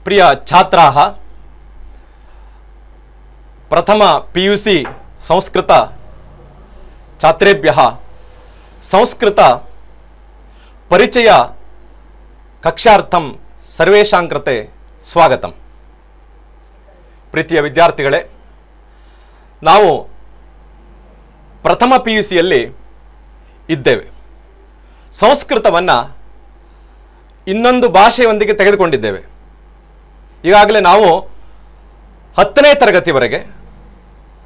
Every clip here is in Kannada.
प्रिय छात्राः प्रथम PUC संस्कृत छात्रेभ्यः संस्कृत परिचय कक्षार्थं सर्वेषां कृते स्वागतम्। प्रीतिಯ ವಿದ್ಯಾರ್ಥಿಗಳೇ, ನಾವು ಪ್ರಥಮ PUCಯಲ್ಲಿ ಇದ್ದೇವೆ. ಸಂಸ್ಕೃತವನ್ನು ಇನ್ನೊಂದು ಭಾಷೆಯೊಂದಿಗೆ ತೆಗೆದುಕೊಂಡಿದ್ದೇವೆ. ಈಗಾಗಲೇ ನಾವು 10ನೇ ತರಗತಿವರೆಗೆ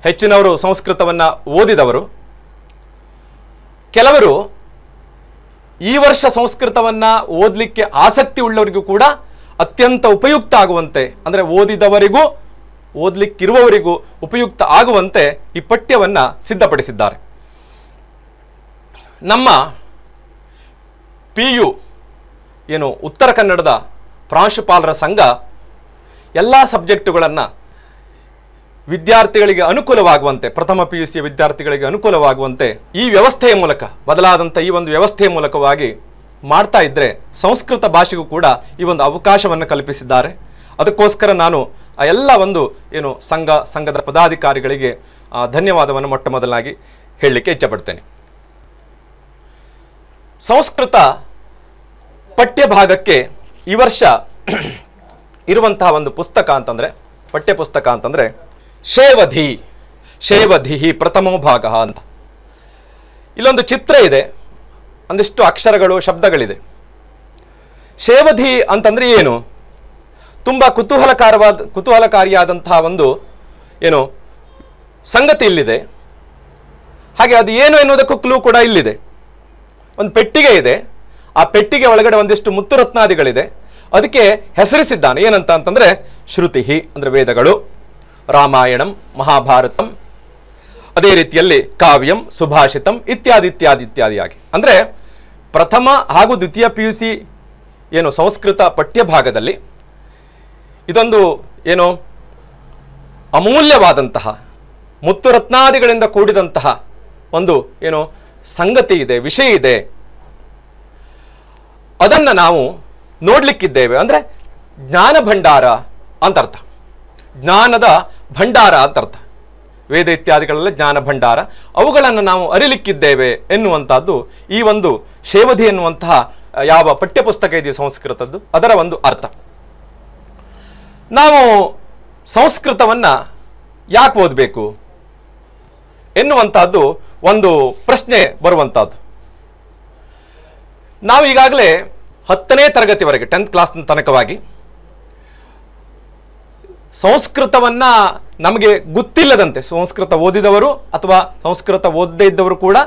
ಹೆಚ್ಚಿನವರು ಸಂಸ್ಕೃತವನ್ನು ಓದಿದವರು, ಕೆಲವರು ಈ ವರ್ಷ ಸಂಸ್ಕೃತವನ್ನು ಓದಲಿಕ್ಕೆ ಆಸಕ್ತಿ ಉಳ್ಳವರಿಗೂ ಕೂಡ ಅತ್ಯಂತ ಉಪಯುಕ್ತ ಆಗುವಂತೆ, ಅಂದರೆ ಓದಿದವರಿಗೂ ಓದಲಿಕ್ಕಿರುವವರಿಗೂ ಉಪಯುಕ್ತ ಆಗುವಂತೆ ಈ ಪಠ್ಯವನ್ನು ಸಿದ್ಧಪಡಿಸಿದ್ದಾರೆ. ನಮ್ಮ PU ಏನು ಉತ್ತರ ಕನ್ನಡದ ಪ್ರಾಂಶುಪಾಲರ ಸಂಘ ಎಲ್ಲ ಸಬ್ಜೆಕ್ಟುಗಳನ್ನು ವಿದ್ಯಾರ್ಥಿಗಳಿಗೆ ಅನುಕೂಲವಾಗುವಂತೆ, ಪ್ರಥಮ PUC ವಿದ್ಯಾರ್ಥಿಗಳಿಗೆ ಅನುಕೂಲವಾಗುವಂತೆ ಈ ವ್ಯವಸ್ಥೆಯ ಮೂಲಕ, ಬದಲಾದಂಥ ಈ ಒಂದು ವ್ಯವಸ್ಥೆಯ ಮೂಲಕವಾಗಿ ಮಾಡ್ತಾ ಇದ್ದರೆ ಸಂಸ್ಕೃತ ಭಾಷೆಗೂ ಕೂಡ ಈ ಒಂದು ಅವಕಾಶವನ್ನು ಕಲ್ಪಿಸಿದ್ದಾರೆ. ಅದಕ್ಕೋಸ್ಕರ ನಾನು ಆ ಎಲ್ಲ ಒಂದು ಏನು ಸಂಘದ ಪದಾಧಿಕಾರಿಗಳಿಗೆ ಧನ್ಯವಾದವನ್ನು ಮೊಟ್ಟ ಮೊದಲಾಗಿ ಹೇಳಲಿಕ್ಕೆ ಇಚ್ಛಪಡ್ತೇನೆ. ಸಂಸ್ಕೃತ ಪಠ್ಯಭಾಗಕ್ಕೆ ಈ ವರ್ಷ ಇರುವಂತಹ ಒಂದು ಪುಸ್ತಕ ಅಂತಂದರೆ, ಪಠ್ಯಪುಸ್ತಕ ಅಂತಂದರೆ ಶೇವಧಿ ಪ್ರಥಮೋ ಭಾಗ ಅಂತ. ಇಲ್ಲೊಂದು ಚಿತ್ರ ಇದೆ, ಒಂದಿಷ್ಟು ಅಕ್ಷರಗಳು, ಶಬ್ದಗಳಿದೆ. ಶೇವಧಿ ಅಂತಂದರೆ ಏನು? ತುಂಬ ಕುತೂಹಲಕಾರಿಯಾದಂತಹ ಒಂದು ಏನು ಸಂಗತಿ ಇಲ್ಲಿದೆ. ಹಾಗೆ ಅದು ಏನು ಎನ್ನುವುದಕ್ಕೂ ಕ್ಲೂ ಕೂಡ ಇಲ್ಲಿದೆ. ಒಂದು ಪೆಟ್ಟಿಗೆ ಇದೆ, ಆ ಪೆಟ್ಟಿಗೆ ಒಳಗಡೆ ಒಂದಿಷ್ಟು ಮುತ್ತುರತ್ನಾದಿಗಳಿದೆ. ಅದಕ್ಕೆ ಹೆಸರಿಸಿದ್ದಾನೆ ಏನಂತ ಅಂತಂದರೆ ಶ್ರುತಿ, ಅಂದರೆ ವೇದಗಳು, ರಾಮಾಯಣಂ, ಮಹಾಭಾರತಂ, ಅದೇ ರೀತಿಯಲ್ಲಿ ಕಾವ್ಯಂ, ಸುಭಾಷಿತಂ ಇತ್ಯಾದಿಯಾಗಿ. ಅಂದರೆ ಪ್ರಥಮ ಹಾಗೂ ದ್ವಿತೀಯ PUC ಏನು ಸಂಸ್ಕೃತ ಪಠ್ಯಭಾಗದಲ್ಲಿ ಇದೊಂದು ಏನು ಅಮೂಲ್ಯವಾದಂತಹ ಮುತ್ತುರತ್ನಾದಿಗಳಿಂದ ಕೂಡಿದಂತಹ ಒಂದು ಏನು ಸಂಗತಿ ಇದೆ, ವಿಷಯ ಇದೆ. ಅದನ್ನು ನಾವು ನೋಡಲಿಕ್ಕಿದ್ದೇವೆ. ಅಂದರೆ ಜ್ಞಾನ ಭಂಡಾರ ಅಂತ ಅರ್ಥ, ಜ್ಞಾನದ ಭಂಡಾರ ಅಂತ ಅರ್ಥ. ವೇದ ಇತ್ಯಾದಿಗಳೆಲ್ಲ ಜ್ಞಾನ ಭಂಡಾರ, ಅವುಗಳನ್ನು ನಾವು ಅರಿಲಿಕ್ಕಿದ್ದೇವೆ ಎನ್ನುವಂಥದ್ದು ಈ ಒಂದು ಶೇವಧಿ ಎನ್ನುವಂತಹ ಯಾವ ಪಠ್ಯಪುಸ್ತಕ ಇದೆಯೋ ಸಂಸ್ಕೃತದ್ದು, ಅದರ ಒಂದು ಅರ್ಥ. ನಾವು ಸಂಸ್ಕೃತವನ್ನು ಯಾಕೆ ಓದಬೇಕು ಎನ್ನುವಂಥದ್ದು ಒಂದು ಪ್ರಶ್ನೆ ಬರುವಂಥದ್ದು. ನಾವು ಈಗಾಗಲೇ 10ನೇ ತರಗತಿವರೆಗೆ 10th ಕ್ಲಾಸ್ ತನಕವಾಗಿ ಸಂಸ್ಕೃತವನ್ನು ನಮಗೆ ಗೊತ್ತಿಲ್ಲದಂತೆ, ಸಂಸ್ಕೃತ ಓದಿದವರು ಅಥವಾ ಸಂಸ್ಕೃತ ಓದದೇ ಇದ್ದವರು ಕೂಡ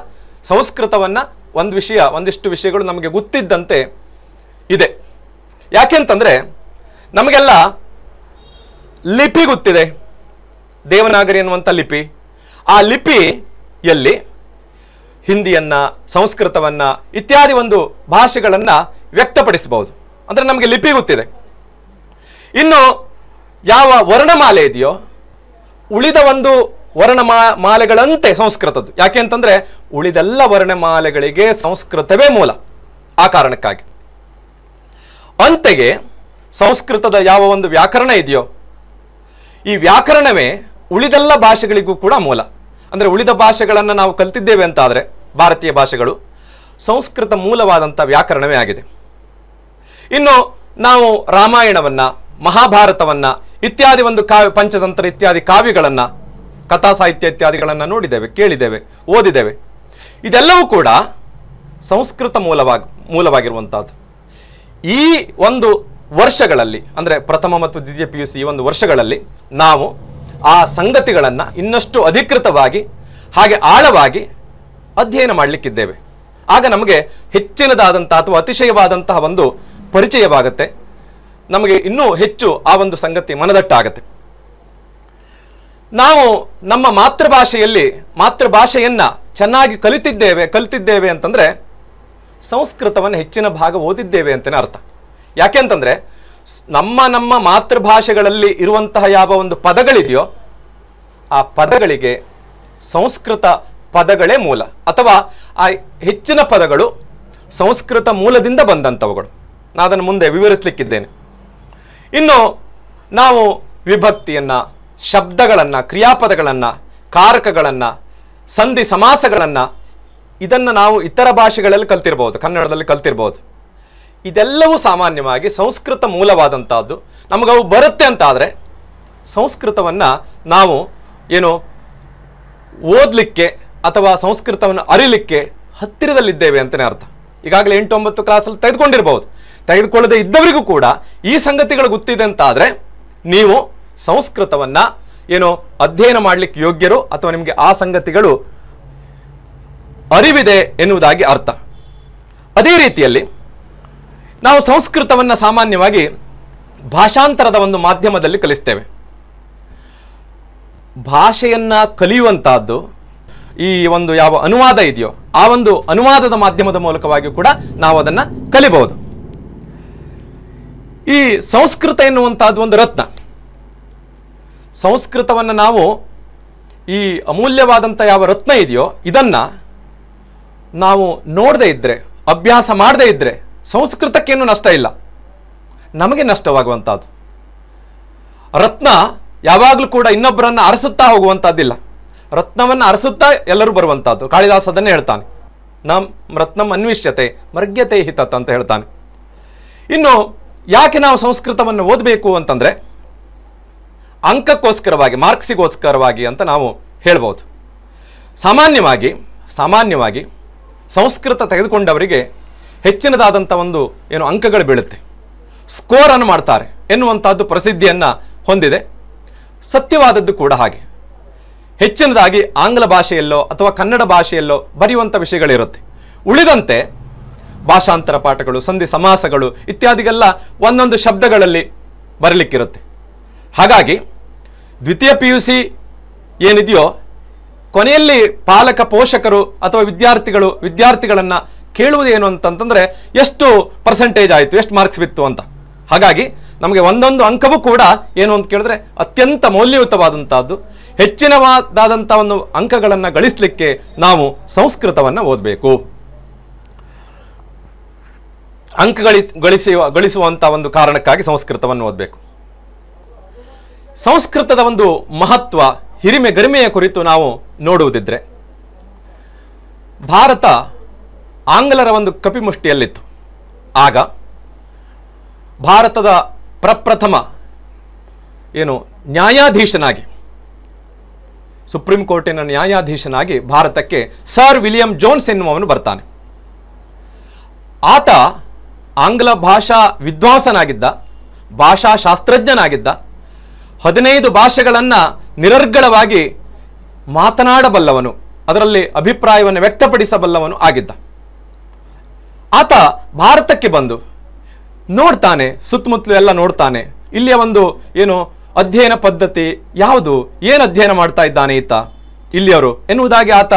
ಸಂಸ್ಕೃತವನ್ನು ಒಂದಿಷ್ಟು ವಿಷಯಗಳು ನಮಗೆ ಗೊತ್ತಿದ್ದಂತೆ ಇದೆ. ಯಾಕೆಂತಂದರೆ ನಮಗೆಲ್ಲ ಲಿಪಿ ಗೊತ್ತಿದೆ, ದೇವನಾಗರಿ ಎನ್ನುವಂಥ ಲಿಪಿ. ಆ ಲಿಪಿಯಲ್ಲಿ ಹಿಂದಿಯನ್ನು, ಸಂಸ್ಕೃತವನ್ನು ಇತ್ಯಾದಿ ಒಂದು ಭಾಷೆಗಳನ್ನು ವ್ಯಕ್ತಪಡಿಸಬಹುದು. ಅಂದರೆ ನಮಗೆ ಲಿಪಿ ಗೊತ್ತಿದೆ. ಇನ್ನು ಯಾವ ವರ್ಣಮಾಲೆ ಇದೆಯೋ ಉಳಿದ ಒಂದು ವರ್ಣಮಾಲೆಗಳಂತೆ ಸಂಸ್ಕೃತದ್ದು. ಯಾಕೆ ಅಂತಂದರೆ ಉಳಿದೆಲ್ಲ ವರ್ಣಮಾಲೆಗಳಿಗೆ ಸಂಸ್ಕೃತವೇ ಮೂಲ. ಆ ಕಾರಣಕ್ಕಾಗಿ ಅಂತೆಯೇ ಸಂಸ್ಕೃತದ ಯಾವ ಒಂದು ವ್ಯಾಕರಣ ಇದೆಯೋ ಈ ವ್ಯಾಕರಣವೇ ಉಳಿದೆಲ್ಲ ಭಾಷೆಗಳಿಗೂ ಕೂಡ ಮೂಲ. ಅಂದರೆ ಉಳಿದ ಭಾಷೆಗಳನ್ನು ನಾವು ಕಲ್ತಿದ್ದೇವೆ ಅಂತಾದರೆ, ಭಾರತೀಯ ಭಾಷೆಗಳು, ಸಂಸ್ಕೃತ ಮೂಲವಾದಂಥ ವ್ಯಾಕರಣವೇ ಆಗಿದೆ. ಇನ್ನು ನಾವು ರಾಮಾಯಣವನ್ನು, ಮಹಾಭಾರತವನ್ನು ಇತ್ಯಾದಿ ಒಂದು ಪಂಚತಂತ್ರ ಇತ್ಯಾದಿ ಕಾವ್ಯಗಳನ್ನು, ಕಥಾ ಸಾಹಿತ್ಯ ಇತ್ಯಾದಿಗಳನ್ನು ನೋಡಿದ್ದೇವೆ, ಕೇಳಿದ್ದೇವೆ, ಓದಿದ್ದೇವೆ. ಇದೆಲ್ಲವೂ ಕೂಡ ಸಂಸ್ಕೃತ ಮೂಲವಾಗಿರುವಂಥದ್ದು. ಈ ಒಂದು ವರ್ಷಗಳಲ್ಲಿ, ಅಂದರೆ ಪ್ರಥಮ ಮತ್ತು ದ್ವಿತೀಯ PUC ಈ ಒಂದು ವರ್ಷಗಳಲ್ಲಿ ನಾವು ಆ ಸಂಗತಿಗಳನ್ನು ಇನ್ನಷ್ಟು ಅಧಿಕೃತವಾಗಿ ಹಾಗೆ ಆಳವಾಗಿ ಅಧ್ಯಯನ ಮಾಡಲಿಕ್ಕಿದ್ದೇವೆ. ಆಗ ನಮಗೆ ಹೆಚ್ಚಿನದಾದಂಥ ಅಥವಾ ಅತಿಶಯವಾದಂತಹ ಒಂದು ಪರಿಚಯವಾಗುತ್ತೆ. ನಮಗೆ ಇನ್ನೂ ಹೆಚ್ಚು ಆ ಒಂದು ಸಂಗತಿ ಮನದಟ್ಟಾಗತ್ತೆ. ನಾವು ನಮ್ಮ ಮಾತೃಭಾಷೆಯನ್ನು ಚೆನ್ನಾಗಿ ಕಲಿತಿದ್ದೇವೆ ಅಂತಂದರೆ ಸಂಸ್ಕೃತವನ್ನು ಹೆಚ್ಚಿನ ಭಾಗ ಓದಿದ್ದೇವೆ ಅಂತಲೇ ಅರ್ಥ. ಯಾಕೆಂತಂದರೆ ನಮ್ಮ ಮಾತೃಭಾಷೆಗಳಲ್ಲಿ ಇರುವಂತಹ ಯಾವ ಒಂದು ಪದಗಳಿದೆಯೋ ಆ ಪದಗಳಿಗೆ ಸಂಸ್ಕೃತ ಪದಗಳೇ ಮೂಲ, ಅಥವಾ ಆ ಹೆಚ್ಚಿನ ಪದಗಳು ಸಂಸ್ಕೃತ ಮೂಲದಿಂದ ಬಂದಂಥವುಗಳು. ನಾನು ಅದನ್ನು ಮುಂದೆ ವಿವರಿಸಲಿಕ್ಕಿದ್ದೇನೆ. ಇನ್ನು ನಾವು ವಿಭಕ್ತಿಯನ್ನು, ಶಬ್ದಗಳನ್ನು, ಕ್ರಿಯಾಪದಗಳನ್ನು, ಕಾರಕಗಳನ್ನು, ಸಂಧಿ ಸಮಾಸಗಳನ್ನು ಇದನ್ನು ನಾವು ಇತರ ಭಾಷೆಗಳಲ್ಲಿ ಕಲ್ತಿರ್ಬೋದು, ಕನ್ನಡದಲ್ಲಿ ಕಲ್ತಿರ್ಬೋದು. ಇದೆಲ್ಲವೂ ಸಾಮಾನ್ಯವಾಗಿ ಸಂಸ್ಕೃತ ಮೂಲವಾದಂಥದ್ದು. ನಮಗವು ಬರುತ್ತೆ ಅಂತಾದರೆ ಸಂಸ್ಕೃತವನ್ನು ನಾವು ಏನು ಓದಲಿಕ್ಕೆ ಅಥವಾ ಸಂಸ್ಕೃತವನ್ನು ಅರಿಲಿಕ್ಕೆ ಹತ್ತಿರದಲ್ಲಿದ್ದೇವೆ ಅಂತಲೇ ಅರ್ಥ. ಈಗಾಗಲೇ 8-9 ಕ್ಲಾಸಲ್ಲಿ ತೆಗೆದುಕೊಂಡಿರ್ಬೋದು. ತೆಗೆದುಕೊಳ್ಳದೆ ಇದ್ದವರಿಗೂ ಕೂಡ ಈ ಸಂಗತಿಗಳು ಗೊತ್ತಿದೆ ಅಂತಾದರೆ ನೀವು ಸಂಸ್ಕೃತವನ್ನು ಏನು ಅಧ್ಯಯನ ಮಾಡಲಿಕ್ಕೆ ಯೋಗ್ಯರು ಅಥವಾ ನಿಮಗೆ ಆ ಸಂಗತಿಗಳು ಅರಿವಿದೆ ಎನ್ನುವುದಾಗಿ ಅರ್ಥ. ಅದೇ ರೀತಿಯಲ್ಲಿ ನಾವು ಸಂಸ್ಕೃತವನ್ನು ಸಾಮಾನ್ಯವಾಗಿ ಭಾಷಾಂತರದ ಒಂದು ಮಾಧ್ಯಮದಲ್ಲಿ ಕಲಿಸ್ತೇವೆ. ಭಾಷೆಯನ್ನು ಕಲಿಯುವಂತಹದ್ದು ಈ ಒಂದು ಯಾವ ಅನುವಾದ ಇದೆಯೋ ಆ ಒಂದು ಅನುವಾದದ ಮಾಧ್ಯಮದ ಮೂಲಕವಾಗಿ ಕೂಡ ನಾವು ಅದನ್ನು ಕಲಿಬಹುದು. ಈ ಸಂಸ್ಕೃತ ಎನ್ನುವಂತಹದ್ದು ಒಂದು ರತ್ನ. ಸಂಸ್ಕೃತವನ್ನು ನಾವು ಈ ಅಮೂಲ್ಯವಾದಂಥ ಯಾವ ರತ್ನ ಇದೆಯೋ ಇದನ್ನು ನಾವು ನೋಡದೇ ಇದ್ದರೆ, ಅಭ್ಯಾಸ ಮಾಡದೇ ಇದ್ದರೆ ಸಂಸ್ಕೃತಕ್ಕೇನು ನಷ್ಟ ಇಲ್ಲ, ನಮಗೆ ನಷ್ಟವಾಗುವಂಥದ್ದು. ರತ್ನ ಯಾವಾಗಲೂ ಕೂಡ ಇನ್ನೊಬ್ಬರನ್ನು ಅರಸುತ್ತಾ ಹೋಗುವಂಥದ್ದಿಲ್ಲ, ರತ್ನವನ್ನು ಅರಸುತ್ತಾ ಎಲ್ಲರೂ ಬರುವಂಥದ್ದು. ಕಾಳಿದಾಸ ಅದನ್ನೇ ಹೇಳ್ತಾನೆ, ನಮ್ ರತ್ನಂ ಅನ್ವಿಷ್ಯತೆ ಮರ್ಗ್ಯತೆ ಹಿತತ್ ಅಂತ ಹೇಳ್ತಾನೆ. ಇನ್ನು ಯಾಕೆ ನಾವು ಸಂಸ್ಕೃತವನ್ನು ಓದಬೇಕು ಅಂತಂದರೆ ಅಂಕಕ್ಕೋಸ್ಕರವಾಗಿ, ಮಾರ್ಕ್ಸಿಗೋಸ್ಕರವಾಗಿ ಅಂತ ನಾವು ಹೇಳ್ಬೋದು. ಸಾಮಾನ್ಯವಾಗಿ ಸಂಸ್ಕೃತ ತೆಗೆದುಕೊಂಡವರಿಗೆ ಹೆಚ್ಚಿನದಾದಂಥ ಒಂದು ಏನು ಅಂಕಗಳು ಬೀಳುತ್ತೆ, ಸ್ಕೋರನ್ನು ಮಾಡ್ತಾರೆ ಎನ್ನುವಂಥದ್ದು ಪ್ರಸಿದ್ಧಿಯನ್ನು ಹೊಂದಿದೆ. ಸತ್ಯವಾದದ್ದು ಕೂಡ ಹಾಗೆ. ಹೆಚ್ಚಿನದಾಗಿ ಆಂಗ್ಲ ಭಾಷೆಯಲ್ಲೋ ಅಥವಾ ಕನ್ನಡ ಭಾಷೆಯಲ್ಲೋ ಬರೆಯುವಂಥ ವಿಷಯಗಳಿರುತ್ತೆ. ಉಳಿದಂತೆ ಭಾಷಾಂತರ ಪಾಠಗಳು, ಸಂಧಿ ಸಮಾಸಗಳು ಇತ್ಯಾದಿಗೆಲ್ಲ ಒಂದೊಂದು ಶಬ್ದಗಳಲ್ಲಿ ಬರಲಿಕ್ಕಿರುತ್ತೆ. ಹಾಗಾಗಿ ದ್ವಿತೀಯ PUC ಏನಿದೆಯೋ ಕೊನೆಯಲ್ಲಿ ಪಾಲಕ ಪೋಷಕರು ಅಥವಾ ವಿದ್ಯಾರ್ಥಿಗಳನ್ನು ಕೇಳುವುದೇನು ಅಂತಂತಂದರೆ ಎಷ್ಟು ಪರ್ಸೆಂಟೇಜ್ ಆಯಿತು, ಎಷ್ಟು ಮಾರ್ಕ್ಸ್ ಬಿತ್ತು ಅಂತ. ಹಾಗಾಗಿ ನಮಗೆ ಒಂದೊಂದು ಅಂಕವೂ ಕೂಡ ಏನು ಅಂತ ಕೇಳಿದ್ರೆ ಅತ್ಯಂತ ಮೌಲ್ಯಯುತವಾದಂಥದ್ದು. ಹೆಚ್ಚಿನವಾದಂಥ ಒಂದು ಅಂಕಗಳನ್ನು ಗಳಿಸಲಿಕ್ಕೆ ನಾವು ಸಂಸ್ಕೃತವನ್ನು ಓದಬೇಕು. ಅಂಕ ಗಳಿಸುವಂಥ ಒಂದು ಕಾರಣಕ್ಕಾಗಿ ಸಂಸ್ಕೃತವನ್ನು ಓದಬೇಕು. ಸಂಸ್ಕೃತದ ಒಂದು ಮಹತ್ವ, ಹಿರಿಮೆ ಗರಿಮೆಯ ಕುರಿತು ನಾವು ನೋಡುವುದಿದ್ರೆ, ಭಾರತ ಆಂಗ್ಲರ ಒಂದು ಕಪಿಮುಷ್ಟಿಯಲ್ಲಿತ್ತು. ಆಗ ಭಾರತದ ಪ್ರಪ್ರಥಮ ಏನು ನ್ಯಾಯಾಧೀಶನಾಗಿ, ಸುಪ್ರೀಂ ಕೋರ್ಟಿನ ನ್ಯಾಯಾಧೀಶನಾಗಿ ಭಾರತಕ್ಕೆ ಸರ್ ವಿಲಿಯಂ ಜೋನ್ಸ್ ಎನ್ನುವವನು ಬರ್ತಾನೆ. ಆತ ಆಂಗ್ಲ ಭಾಷಾ ವಿದ್ವಾಂಸನಾಗಿದ್ದ, ಭಾಷಾಶಾಸ್ತ್ರಜ್ಞನಾಗಿದ್ದ, 15 ಭಾಷೆಗಳನ್ನು ನಿರರ್ಗಳವಾಗಿ ಮಾತನಾಡಬಲ್ಲವನು, ಅದರಲ್ಲಿ ಅಭಿಪ್ರಾಯವನ್ನು ವ್ಯಕ್ತಪಡಿಸಬಲ್ಲವನು ಆಗಿದ್ದ. ಆತ ಭಾರತಕ್ಕೆ ಬಂದು ನೋಡ್ತಾನೆ, ಸುತ್ತಮುತ್ತಲು ಎಲ್ಲ ನೋಡ್ತಾನೆ, ಇಲ್ಲಿಯ ಒಂದು ಏನು ಅಧ್ಯಯನ ಪದ್ಧತಿ ಯಾವುದು, ಏನು ಅಧ್ಯಯನ ಮಾಡ್ತಾ ಇದ್ದಾನೆ ಈತ ಇಲ್ಲಿಯವರು ಎನ್ನುವುದಾಗಿ ಆತ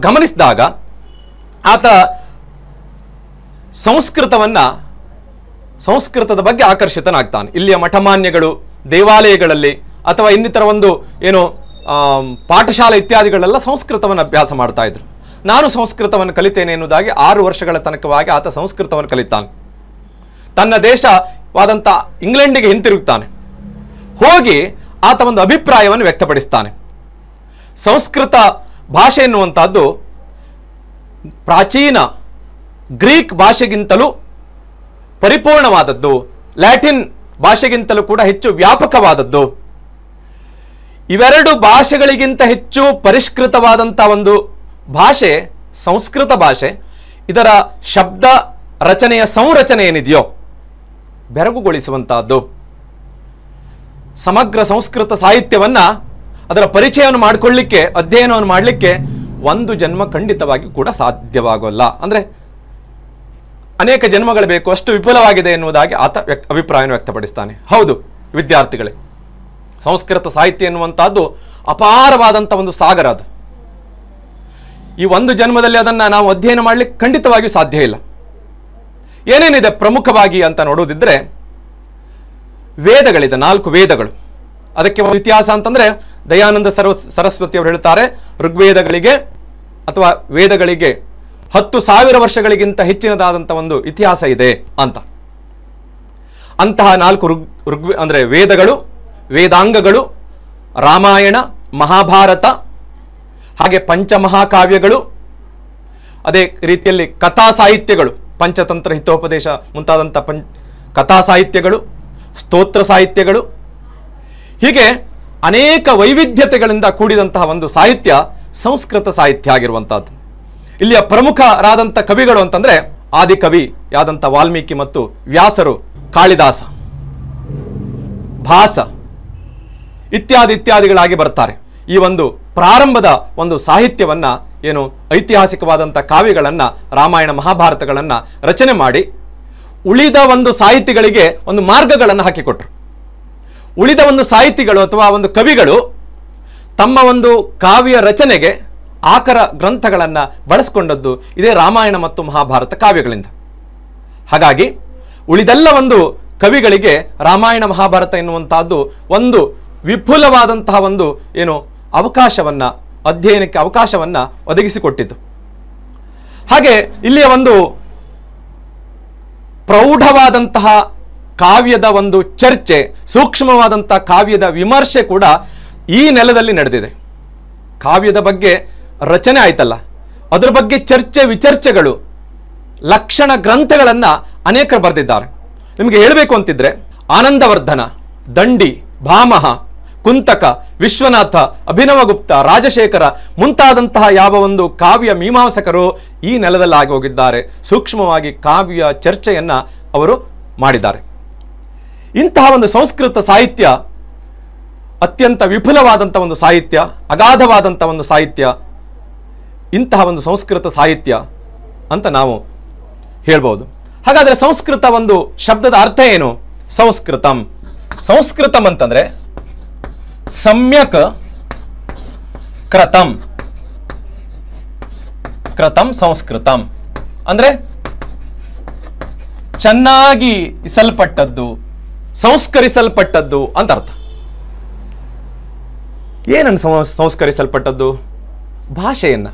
ಗಮನಿಸಿದಾಗ ಆತ ಸಂಸ್ಕೃತದ ಬಗ್ಗೆ ಆಕರ್ಷಿತನಾಗ್ತಾನೆ. ಇಲ್ಲಿಯ ಮಠಮಾನ್ಯಗಳು ದೇವಾಲಯಗಳಲ್ಲಿ ಅಥವಾ ಇನ್ನಿತರ ಒಂದು ಏನು ಪಾಠಶಾಲೆ ಇತ್ಯಾದಿಗಳೆಲ್ಲ ಸಂಸ್ಕೃತವನ್ನು ಅಭ್ಯಾಸ ಮಾಡ್ತಾ ಇದ್ರು. ನಾನು ಸಂಸ್ಕೃತವನ್ನು ಕಲಿತೇನೆ ಎನ್ನುವುದಾಗಿ 6 ವರ್ಷಗಳ ತನಕವಾಗಿ ಆತ ಸಂಸ್ಕೃತವನ್ನು ಕಲಿತಾನೆ. ತನ್ನ ದೇಶವಾದಂಥ ಇಂಗ್ಲೆಂಡಿಗೆ ಹಿಂತಿರುಗ್ತಾನೆ. ಹೋಗಿ ಆತ ಒಂದು ಅಭಿಪ್ರಾಯವನ್ನು ವ್ಯಕ್ತಪಡಿಸ್ತಾನೆ. ಸಂಸ್ಕೃತ ಭಾಷೆ ಎನ್ನುವಂಥದ್ದು ಪ್ರಾಚೀನ ಗ್ರೀಕ್ ಭಾಷೆಗಿಂತಲೂ ಪರಿಪೂರ್ಣವಾದದ್ದು, ಲ್ಯಾಟಿನ್ ಭಾಷೆಗಿಂತಲೂ ಕೂಡ ಹೆಚ್ಚು ವ್ಯಾಪಕವಾದದ್ದು. ಇವೆರಡು ಭಾಷೆಗಳಿಗಿಂತ ಹೆಚ್ಚು ಪರಿಷ್ಕೃತವಾದಂಥ ಒಂದು ಭಾಷೆ ಸಂಸ್ಕೃತ ಭಾಷೆ. ಇದರ ಶಬ್ದ ರಚನೆಯ ಸಂರಚನೆ ಏನಿದೆಯೋ ಬೆರಗುಗೊಳಿಸುವಂತಹದ್ದು. ಸಮಗ್ರ ಸಂಸ್ಕೃತ ಸಾಹಿತ್ಯವನ್ನು, ಅದರ ಪರಿಚಯವನ್ನು ಮಾಡಿಕೊಳ್ಳಲಿಕ್ಕೆ, ಅಧ್ಯಯನವನ್ನು ಮಾಡಲಿಕ್ಕೆ ಒಂದು ಜನ್ಮ ಖಂಡಿತವಾಗಿ ಕೂಡ ಸಾಧ್ಯವಾಗೋಲ್ಲ. ಅಂದರೆ ಅನೇಕ ಜನ್ಮಗಳು ಬೇಕು, ಅಷ್ಟು ವಿಪುಲವಾಗಿದೆ ಎನ್ನುವುದಾಗಿ ಆತ ಅಭಿಪ್ರಾಯವನ್ನು ವ್ಯಕ್ತಪಡಿಸ್ತಾನೆ. ಹೌದು ವಿದ್ಯಾರ್ಥಿಗಳೇ, ಸಂಸ್ಕೃತ ಸಾಹಿತ್ಯ ಎನ್ನುವಂಥದ್ದು ಅಪಾರವಾದಂಥ ಒಂದು ಸಾಗರ. ಅದು ಈ ಒಂದು ಜನ್ಮದಲ್ಲಿ ಅದನ್ನು ನಾವು ಅಧ್ಯಯನ ಮಾಡಲಿಕ್ಕೆ ಖಂಡಿತವಾಗಿಯೂ ಸಾಧ್ಯ ಇಲ್ಲ. ಏನೇನಿದೆ ಪ್ರಮುಖವಾಗಿ ಅಂತ ನೋಡುವುದಿದ್ರೆ, ವೇದಗಳಿದೆ, 4 ವೇದಗಳು. ಅದಕ್ಕೆ ಒಂದು ಇತಿಹಾಸ ಅಂತಂದರೆ ದಯಾನಂದ ಸರಸ್ವತಿ ಅವರು ಹೇಳ್ತಾರೆ, ಋಗ್ವೇದಗಳಿಗೆ ಅಥವಾ ವೇದಗಳಿಗೆ 10,000 ವರ್ಷಗಳಿಗಿಂತ ಹೆಚ್ಚಿನದಾದಂಥ ಒಂದು ಇತಿಹಾಸ ಇದೆ ಅಂತ. ಅಂತಹ 4 ಅಂದರೆ ವೇದಗಳು, ವೇದಾಂಗಗಳು, ರಾಮಾಯಣ, ಮಹಾಭಾರತ, ಹಾಗೆ ಪಂಚಮಹಾಕಾವ್ಯಗಳು, ಅದೇ ರೀತಿಯಲ್ಲಿ ಕಥಾ ಸಾಹಿತ್ಯಗಳು, ಪಂಚತಂತ್ರ, ಹಿತೋಪದೇಶ ಮುಂತಾದಂಥ ಕಥಾ ಸಾಹಿತ್ಯಗಳು, ಸ್ತೋತ್ರ ಸಾಹಿತ್ಯಗಳು, ಹೀಗೆ ಅನೇಕ ವೈವಿಧ್ಯತೆಗಳಿಂದ ಕೂಡಿದಂತಹ ಒಂದು ಸಾಹಿತ್ಯ ಸಂಸ್ಕೃತ ಸಾಹಿತ್ಯ ಆಗಿರುವಂತಹದ್ದು. ಇಲ್ಲಿಯ ಪ್ರಮುಖರಾದಂಥ ಕವಿಗಳು ಅಂತಂದ್ರೆ ಆದಿಕವಿ ಯಾದಂಥ ವಾಲ್ಮೀಕಿ ಮತ್ತು ವ್ಯಾಸರು, ಕಾಳಿದಾಸ, ಭಾಸ ಇತ್ಯಾದಿಗಳಾಗಿ ಬರ್ತಾರೆ. ಈ ಒಂದು ಪ್ರಾರಂಭದ ಒಂದು ಸಾಹಿತ್ಯವನ್ನ, ಏನು ಐತಿಹಾಸಿಕವಾದಂಥ ಕಾವ್ಯಗಳನ್ನ, ರಾಮಾಯಣ ಮಹಾಭಾರತಗಳನ್ನ ರಚನೆ ಮಾಡಿ ಉಳಿದ ಒಂದು ಸಾಹಿತಿಗಳಿಗೆ ಒಂದು ಮಾರ್ಗಗಳನ್ನು ಹಾಕಿಕೊಟ್ರು. ಉಳಿದ ಒಂದು ಸಾಹಿತಿಗಳು ಅಥವಾ ಒಂದು ಕವಿಗಳು ತಮ್ಮ ಒಂದು ಕಾವ್ಯ ರಚನೆಗೆ ಆಕರ ಗ್ರಂಥಗಳನ್ನು ಬಳಸಿಕೊಂಡದ್ದು ಇದೇ ರಾಮಾಯಣ ಮತ್ತು ಮಹಾಭಾರತ ಕಾವ್ಯಗಳಿಂದ. ಹಾಗಾಗಿ ಉಳಿದೆಲ್ಲ ಒಂದು ಕವಿಗಳಿಗೆ ರಾಮಾಯಣ ಮಹಾಭಾರತ ಎನ್ನುವಂತಹದ್ದು ಒಂದು ವಿಪುಲವಾದಂತಹ ಒಂದು ಏನು ಅವಕಾಶವನ್ನ, ಅಧ್ಯಯನಕ್ಕೆ ಅವಕಾಶವನ್ನ ಒದಗಿಸಿಕೊಟ್ಟಿತು. ಹಾಗೆ ಇಲ್ಲಿಯ ಒಂದು ಪ್ರೌಢವಾದಂತಹ ಕಾವ್ಯದ ಒಂದು ಚರ್ಚೆ, ಸೂಕ್ಷ್ಮವಾದಂತಹ ಕಾವ್ಯದ ವಿಮರ್ಶೆ ಕೂಡ ಈ ನೆಲದಲ್ಲಿ ನಡೆದಿದೆ. ಕಾವ್ಯದ ಬಗ್ಗೆ ರಚನೆ ಆಯ್ತಲ್ಲ, ಅದರ ಬಗ್ಗೆ ಚರ್ಚೆ ವಿಚರ್ಚೆಗಳು, ಲಕ್ಷಣ ಗ್ರಂಥಗಳನ್ನ ಅನೇಕರು ಬರೆದಿದ್ದಾರೆ. ನಿಮಗೆ ಹೇಳಬೇಕು ಅಂತಿದ್ರೆ ಆನಂದವರ್ಧನ, ದಂಡಿ, ಭಾಮಹ, ಕುಂತಕ, ವಿಶ್ವನಾಥ, ಅಭಿನವಗುಪ್ತ, ರಾಜಶೇಖರ ಮುಂತಾದಂತಹ ಯಾವ ಒಂದು ಕಾವ್ಯ ಮೀಮಾಂಸಕರು ಈ ನೆಲದಲ್ಲಿ ಆಗಿ ಹೋಗಿದ್ದಾರೆ. ಸೂಕ್ಷ್ಮವಾಗಿ ಕಾವ್ಯ ಚರ್ಚೆಯನ್ನ ಅವರು ಮಾಡಿದ್ದಾರೆ. ಇಂತಹ ಒಂದು ಸಂಸ್ಕೃತ ಸಾಹಿತ್ಯ ಅತ್ಯಂತ ವಿಪುಲವಾದಂಥ ಒಂದು ಸಾಹಿತ್ಯ, ಅಗಾಧವಾದಂಥ ಒಂದು ಸಾಹಿತ್ಯ. ಇಂತಹ ಒಂದು ಸಂಸ್ಕೃತ ಸಾಹಿತ್ಯ ಅಂತ ನಾವು ಹೇಳ್ಬೋದು. ಹಾಗಾದರೆ ಸಂಸ್ಕೃತ ಒಂದು ಶಬ್ದದ ಅರ್ಥ ಏನು? ಸಂಸ್ಕೃತಂ ಅಂತಂದ್ರೆ ಸಮ್ಯಕ್ ಕೃತಂ ಸಂಸ್ಕೃತಂ ಅಂದ್ರೆ ಚೆನ್ನಾಗಿ ಇಸಲ್ಪಟ್ಟದ್ದು, ಸಂಸ್ಕರಿಸಲ್ಪಟ್ಟದ್ದು ಅಂತ ಅರ್ಥ. ಏನನ್ನು ಸಂಸ್ಕರಿಸಲ್ಪಟ್ಟದ್ದು? ಭಾಷೆಯನ್ನ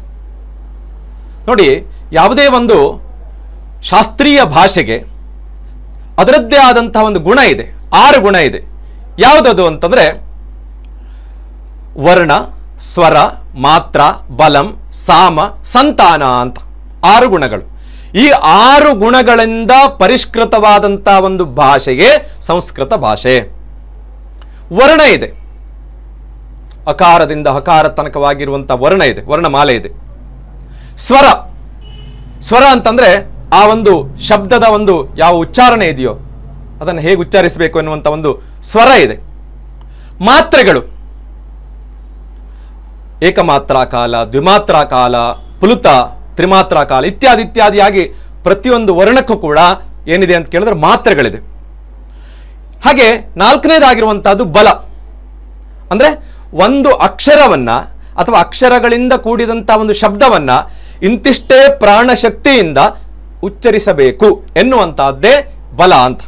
ನೋಡಿ. ಯಾವುದೇ ಒಂದು ಶಾಸ್ತ್ರೀಯ ಭಾಷೆಗೆ ಅದರದ್ದೇ ಆದಂತಹ ಒಂದು ಗುಣ ಇದೆ, 6 ಗುಣ ಇದೆ. ಯಾವುದದು ಅಂತಂದ್ರೆ ವರ್ಣ, ಸ್ವರ, ಮಾತ್ರ, ಬಲಂ, ಸಾಮ, ಸಂತಾನ ಅಂತ 6 ಗುಣಗಳು. ಈ 6 ಗುಣಗಳಿಂದ ಪರಿಷ್ಕೃತವಾದಂತಹ ಒಂದು ಭಾಷೆಗೆ ಸಂಸ್ಕೃತ ಭಾಷೆ. ವರ್ಣ ಇದೆ, ಅಕಾರದಿಂದ ಹಕಾರ ತನಕವಾಗಿರುವಂತಹ ವರ್ಣ ಇದೆ, ವರ್ಣಮಾಲೆ ಇದೆ. ಸ್ವರ ಅಂತಂದ್ರೆ ಆ ಒಂದು ಶಬ್ದದ ಒಂದು ಯಾವ ಉಚ್ಚಾರಣೆ ಇದೆಯೋ ಅದನ್ನು ಹೇಗೆ ಉಚ್ಚರಿಸಬೇಕು ಎನ್ನುವಂಥ ಒಂದು ಸ್ವರ ಇದೆ. ಮಾತ್ರೆಗಳು, ಏಕಮಾತ್ರಾ ಕಾಲ, ದ್ವಿಮಾತ್ರಾ ಕಾಲ, ಪ್ಲುತ, ತ್ರಿಮಾತ್ರಾ ಕಾಲ ಇತ್ಯಾದಿಯಾಗಿ ಪ್ರತಿಯೊಂದು ವರ್ಣಕ್ಕೂ ಕೂಡ ಏನಿದೆ ಅಂತ ಕೇಳಿದ್ರೆ ಮಾತ್ರೆಗಳಿದೆ. ಹಾಗೆ 4ನೇದಾಗಿರುವಂತಹದ್ದು ಬಲ. ಅಂದ್ರೆ ಒಂದು ಅಕ್ಷರವನ್ನ ಅಥವಾ ಅಕ್ಷರಗಳಿಂದ ಕೂಡಿದಂತಹ ಒಂದು ಶಬ್ದವನ್ನ ಇಂತಿಷ್ಟೇ ಪ್ರಾಣಶಕ್ತಿಯಿಂದ ಉಚ್ಚರಿಸಬೇಕು ಎನ್ನುವಂತಹದ್ದೇ ಬಲ ಅಂತ.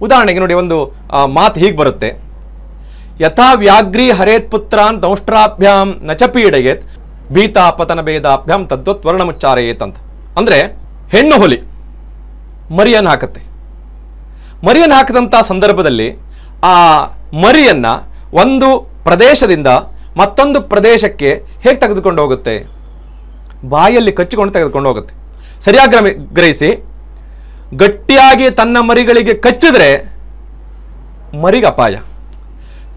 ಉದಾಹರಣೆಗೆ ನೋಡಿ, ಒಂದು ಮಾತು ಹೀಗೆ ಬರುತ್ತೆ, ಯಥಾ ವ್ಯಾಘ್ರಿ ಹರೇತ್ ಪುತ್ರಾನ್ ದೌಷ್ಟ್ರಾಭ್ಯಾಂ ನಚ ಪೀಡಯೇತ್ ಭೀತಾ ಪತನ ಭೇದಾಭ್ಯಾಂ ತದ್ವತ್ ವರ್ಣಮುಚ್ಚಾರಯೇತ್ ಅಂತ. ಅಂದ್ರೆ ಹೆಣ್ಣು ಹುಲಿ ಮರಿಯನ್ನು ಹಾಕುತ್ತೆ. ಮರಿಯನ್ನು ಹಾಕಿದಂತಹ ಸಂದರ್ಭದಲ್ಲಿ ಆ ಮರಿಯನ್ನ ಒಂದು ಪ್ರದೇಶದಿಂದ ಮತ್ತೊಂದು ಪ್ರದೇಶಕ್ಕೆ ಹೇಗೆ ತೆಗೆದುಕೊಂಡು ಹೋಗುತ್ತೆ? ಬಾಯಲ್ಲಿ ಕಚ್ಚಿಕೊಂಡು ತೆಗೆದುಕೊಂಡು ಹೋಗುತ್ತೆ. ಸರಿಯಾಗಿ ಗ್ರಹಿಸಿ, ಗಟ್ಟಿಯಾಗಿ ತನ್ನ ಮರಿಗಳಿಗೆ ಕಚ್ಚಿದ್ರೆ ಮರಿಗೆ ಅಪಾಯ,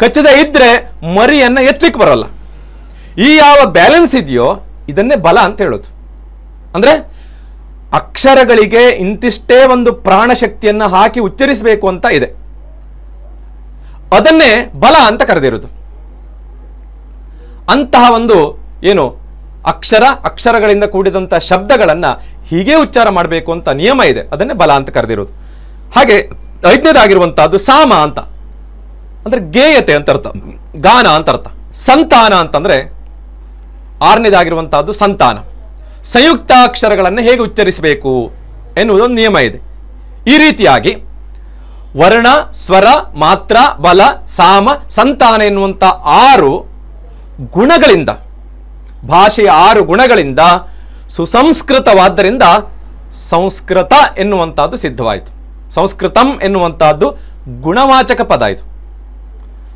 ಕಚ್ಚದೇ ಇದ್ರೆ ಮರಿಯನ್ನ ಎತ್ತಲಿಕ್ಕೆ ಬರೋಲ್ಲ. ಈ ಯಾವ ಬ್ಯಾಲೆನ್ಸ್ ಇದೆಯೋ ಇದನ್ನೇ ಬಲ ಅಂತ ಹೇಳೋದು. ಅಂದ್ರೆ ಅಕ್ಷರಗಳಿಗೆ ಇಂತಿಷ್ಟೇ ಒಂದು ಪ್ರಾಣಶಕ್ತಿಯನ್ನ ಹಾಕಿ ಉಚ್ಚರಿಸಬೇಕು ಅಂತ ಇದೆ, ಅದನ್ನೇ ಬಲ ಅಂತ ಕರೆದಿರೋದು. ಅಂತಹ ಒಂದು ಏನು ಅಕ್ಷರಗಳಿಂದ ಕೂಡಿದಂಥ ಶಬ್ದಗಳನ್ನ ಹೀಗೆ ಉಚ್ಚಾರ ಮಾಡಬೇಕು ಅಂತ ನಿಯಮ ಇದೆ, ಅದನ್ನೇ ಬಲ ಅಂತ ಕರೆದಿರೋದು. ಹಾಗೆ 5ನೇದಾಗಿರುವಂತಹದ್ದು ಸಾಮ ಅಂತ, ಅಂದ್ರೆ ಗೇಯತೆ ಅಂತ ಅರ್ಥ, ಗಾನ ಅಂತ ಅರ್ಥ. ಸಂತಾನ ಅಂತಂದ್ರೆ 6ನೇದಾಗಿರುವಂತಹದ್ದು ಸಂತಾನ, ಸಂಯುಕ್ತಾಕ್ಷರಗಳನ್ನು ಹೇಗೆ ಉಚ್ಚರಿಸಬೇಕು ಎನ್ನುವುದೊಂದು ನಿಯಮ ಇದೆ. ಈ ರೀತಿಯಾಗಿ ವರ್ಣ, ಸ್ವರ, ಮಾತ್ರ, ಬಲ, ಸಾಮ, ಸಂತಾನ ಎನ್ನುವಂಥ 6 ಗುಣಗಳಿಂದ, ಭಾಷೆಯ 6 ಗುಣಗಳಿಂದ ಸುಸಂಸ್ಕೃತವಾದ್ದರಿಂದ ಸಂಸ್ಕೃತ ಎನ್ನುವಂಥದ್ದು ಸಿದ್ಧವಾಯಿತು. ಸಂಸ್ಕೃತಂ ಎನ್ನುವಂತಹದ್ದು ಗುಣವಾಚಕ ಪದ. ಇದು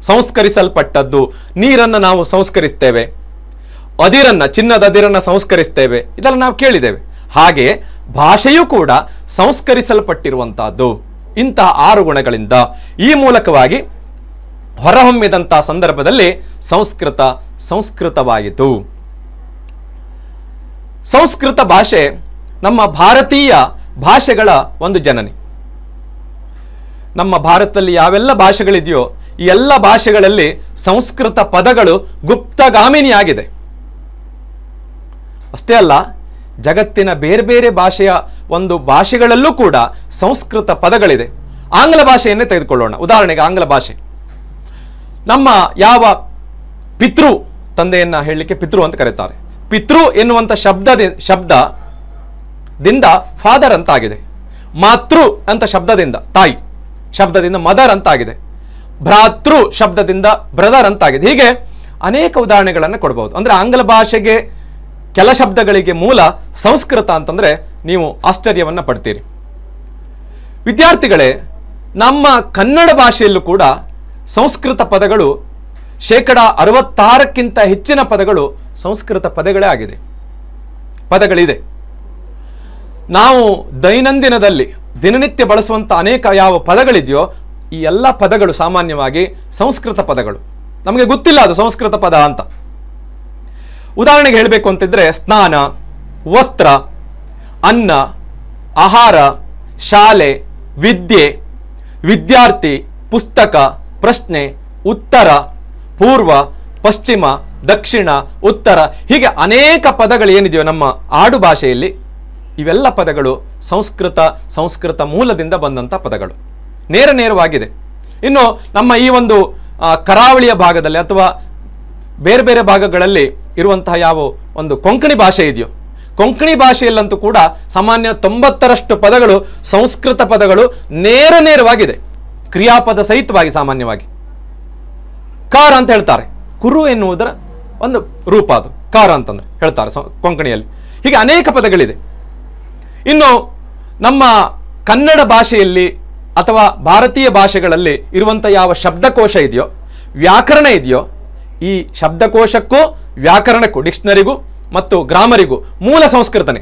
ಸಂಸ್ಕರಿಸಲ್ಪಟ್ಟದ್ದು. ನೀರನ್ನು ನಾವು ಸಂಸ್ಕರಿಸ್ತೇವೆ, ಅದಿರನ್ನ, ಚಿನ್ನದ ಅದಿರನ್ನ ಸಂಸ್ಕರಿಸ್ತೇವೆ, ಇದೆಲ್ಲ ನಾವು ಕೇಳಿದ್ದೇವೆ. ಹಾಗೆ ಭಾಷೆಯೂ ಕೂಡ ಸಂಸ್ಕರಿಸಲ್ಪಟ್ಟಿರುವಂತಹದ್ದು ಇಂತಹ 6 ಗುಣಗಳಿಂದ. ಈ ಮೂಲಕವಾಗಿ ಹೊರಹೊಮ್ಮಿದಂತಹ ಸಂದರ್ಭದಲ್ಲಿ ಸಂಸ್ಕೃತವಾಯಿತು. ಸಂಸ್ಕೃತ ಭಾಷೆ ನಮ್ಮ ಭಾರತೀಯ ಭಾಷೆಗಳ ಒಂದು ಜನನಿ. ನಮ್ಮ ಭಾರತದಲ್ಲಿ ಯಾವೆಲ್ಲ ಭಾಷೆಗಳಿದೆಯೋ ಈ ಎಲ್ಲ ಭಾಷೆಗಳಲ್ಲಿ ಸಂಸ್ಕೃತ ಪದಗಳು ಗುಪ್ತಗಾಮಿನಿಯಾಗಿದೆ. ಅಷ್ಟೇ ಅಲ್ಲ, ಜಗತ್ತಿನ ಬೇರೆ ಬೇರೆ ಭಾಷೆಯ ಒಂದು ಭಾಷೆಗಳಲ್ಲೂ ಕೂಡ ಸಂಸ್ಕೃತ ಪದಗಳಿದೆ. ಆಂಗ್ಲ ಭಾಷೆಯನ್ನೇ ತೆಗೆದುಕೊಳ್ಳೋಣ. ಉದಾಹರಣೆಗೆ ಆಂಗ್ಲ ಭಾಷೆ, ನಮ್ಮ ಯಾವ ಪಿತೃ, ತಂದೆಯನ್ನ ಹೇಳಲಿಕ್ಕೆ ಪಿತೃ ಅಂತ ಕರೀತಾರೆ. ಪಿತೃ ಎನ್ನುವಂಥ ಶಬ್ದದಿಂದ ಫಾದರ್ ಅಂತ ಆಗಿದೆ. ಮಾತೃ ಅಂತ ಶಬ್ದದಿಂದ ತಾಯಿ, ಶಬ್ದದಿಂದ ಮದರ್ ಅಂತ ಆಗಿದೆ. ಭ್ರಾತೃ ಶಬ್ದದಿಂದ ಬ್ರದರ್ ಅಂತ ಆಗಿದೆ. ಹೀಗೆ ಅನೇಕ ಉದಾಹರಣೆಗಳನ್ನು ಕೊಡಬಹುದು. ಅಂದ್ರೆ ಆಂಗ್ಲ ಭಾಷೆಗೆ ಕೆಲ ಶಬ್ದಗಳಿಗೆ ಮೂಲ ಸಂಸ್ಕೃತ ಅಂತಂದ್ರೆ ನೀವು ಆಶ್ಚರ್ಯವನ್ನ ಪಡ್ತೀರಿ. ವಿದ್ಯಾರ್ಥಿಗಳೇ, ನಮ್ಮ ಕನ್ನಡ ಭಾಷೆಯಲ್ಲೂ ಕೂಡ ಸಂಸ್ಕೃತ ಪದಗಳು 66% ಹೆಚ್ಚಿನ ಪದಗಳು ಸಂಸ್ಕೃತ ಪದಗಳೇ ಆಗಿದೆ, ಪದಗಳಿದೆ. ನಾವು ದೈನಂದಿನದಲ್ಲಿ ದಿನನಿತ್ಯ ಬಳಸುವಂಥ ಅನೇಕ ಯಾವ ಪದಗಳಿದೆಯೋ ಈ ಎಲ್ಲ ಪದಗಳು ಸಾಮಾನ್ಯವಾಗಿ ಸಂಸ್ಕೃತ ಪದಗಳು. ನಮಗೆ ಗೊತ್ತಿಲ್ಲ ಅದು ಸಂಸ್ಕೃತ ಪದ ಅಂತ. ಉದಾಹರಣೆಗೆ ಹೇಳಬೇಕು ಅಂತಿದ್ರೆ ಸ್ನಾನ, ವಸ್ತ್ರ, ಅನ್ನ, ಆಹಾರ, ಶಾಲೆ, ವಿದ್ಯೆ, ವಿದ್ಯಾರ್ಥಿ, ಪುಸ್ತಕ, ಪ್ರಶ್ನೆ, ಉತ್ತರ, ಪೂರ್ವ, ಪಶ್ಚಿಮ, ದಕ್ಷಿಣ, ಉತ್ತರ, ಹೀಗೆ ಅನೇಕ ಪದಗಳು ಏನಿದೆಯೋ ನಮ್ಮ ಆಡು ಭಾಷೆಯಲ್ಲಿ ಇವೆಲ್ಲ ಪದಗಳು ಸಂಸ್ಕೃತ ಮೂಲದಿಂದ ಬಂದಂಥ ಪದಗಳು, ನೇರವಾಗಿದೆ. ಇನ್ನು ನಮ್ಮ ಈ ಒಂದು ಕರಾವಳಿಯ ಭಾಗದಲ್ಲಿ ಅಥವಾ ಬೇರೆ ಬೇರೆ ಭಾಗಗಳಲ್ಲಿ ಇರುವಂತಹ ಯಾವ ಒಂದು ಕೊಂಕಣಿ ಭಾಷೆ ಇದೆಯೋ, ಕೊಂಕಣಿ ಭಾಷೆಯಲ್ಲಂತೂ ಕೂಡ ಸಾಮಾನ್ಯ 90% ಪದಗಳು ಸಂಸ್ಕೃತ ಪದಗಳು ನೇರವಾಗಿದೆ, ಕ್ರಿಯಾಪದ ಸಹಿತವಾಗಿ. ಸಾಮಾನ್ಯವಾಗಿ ಕಾರ ಅಂತ ಹೇಳ್ತಾರೆ, ಕುರು ಎನ್ನುವುದರ ಒಂದು ರೂಪ ಅದು ಕಾರ ಅಂತಂದ್ರೆ ಹೇಳ್ತಾರೆ ಕೊಂಕಣಿಯಲ್ಲಿ. ಹೀಗೆ ಅನೇಕ ಪದಗಳಿದೆ. ಇನ್ನು ನಮ್ಮ ಕನ್ನಡ ಭಾಷೆಯಲ್ಲಿ ಅಥವಾ ಭಾರತೀಯ ಭಾಷೆಗಳಲ್ಲಿ ಇರುವಂಥ ಯಾವ ಶಬ್ದಕೋಶ ಇದೆಯೋ, ವ್ಯಾಕರಣ ಇದೆಯೋ, ಈ ಶಬ್ದಕೋಶಕ್ಕೂ ವ್ಯಾಕರಣಕ್ಕೂ, ಡಿಕ್ಷನರಿಗೂ ಮತ್ತು ಗ್ರಾಮರಿಗೂ ಮೂಲ ಸಂಸ್ಕೃತನೇ.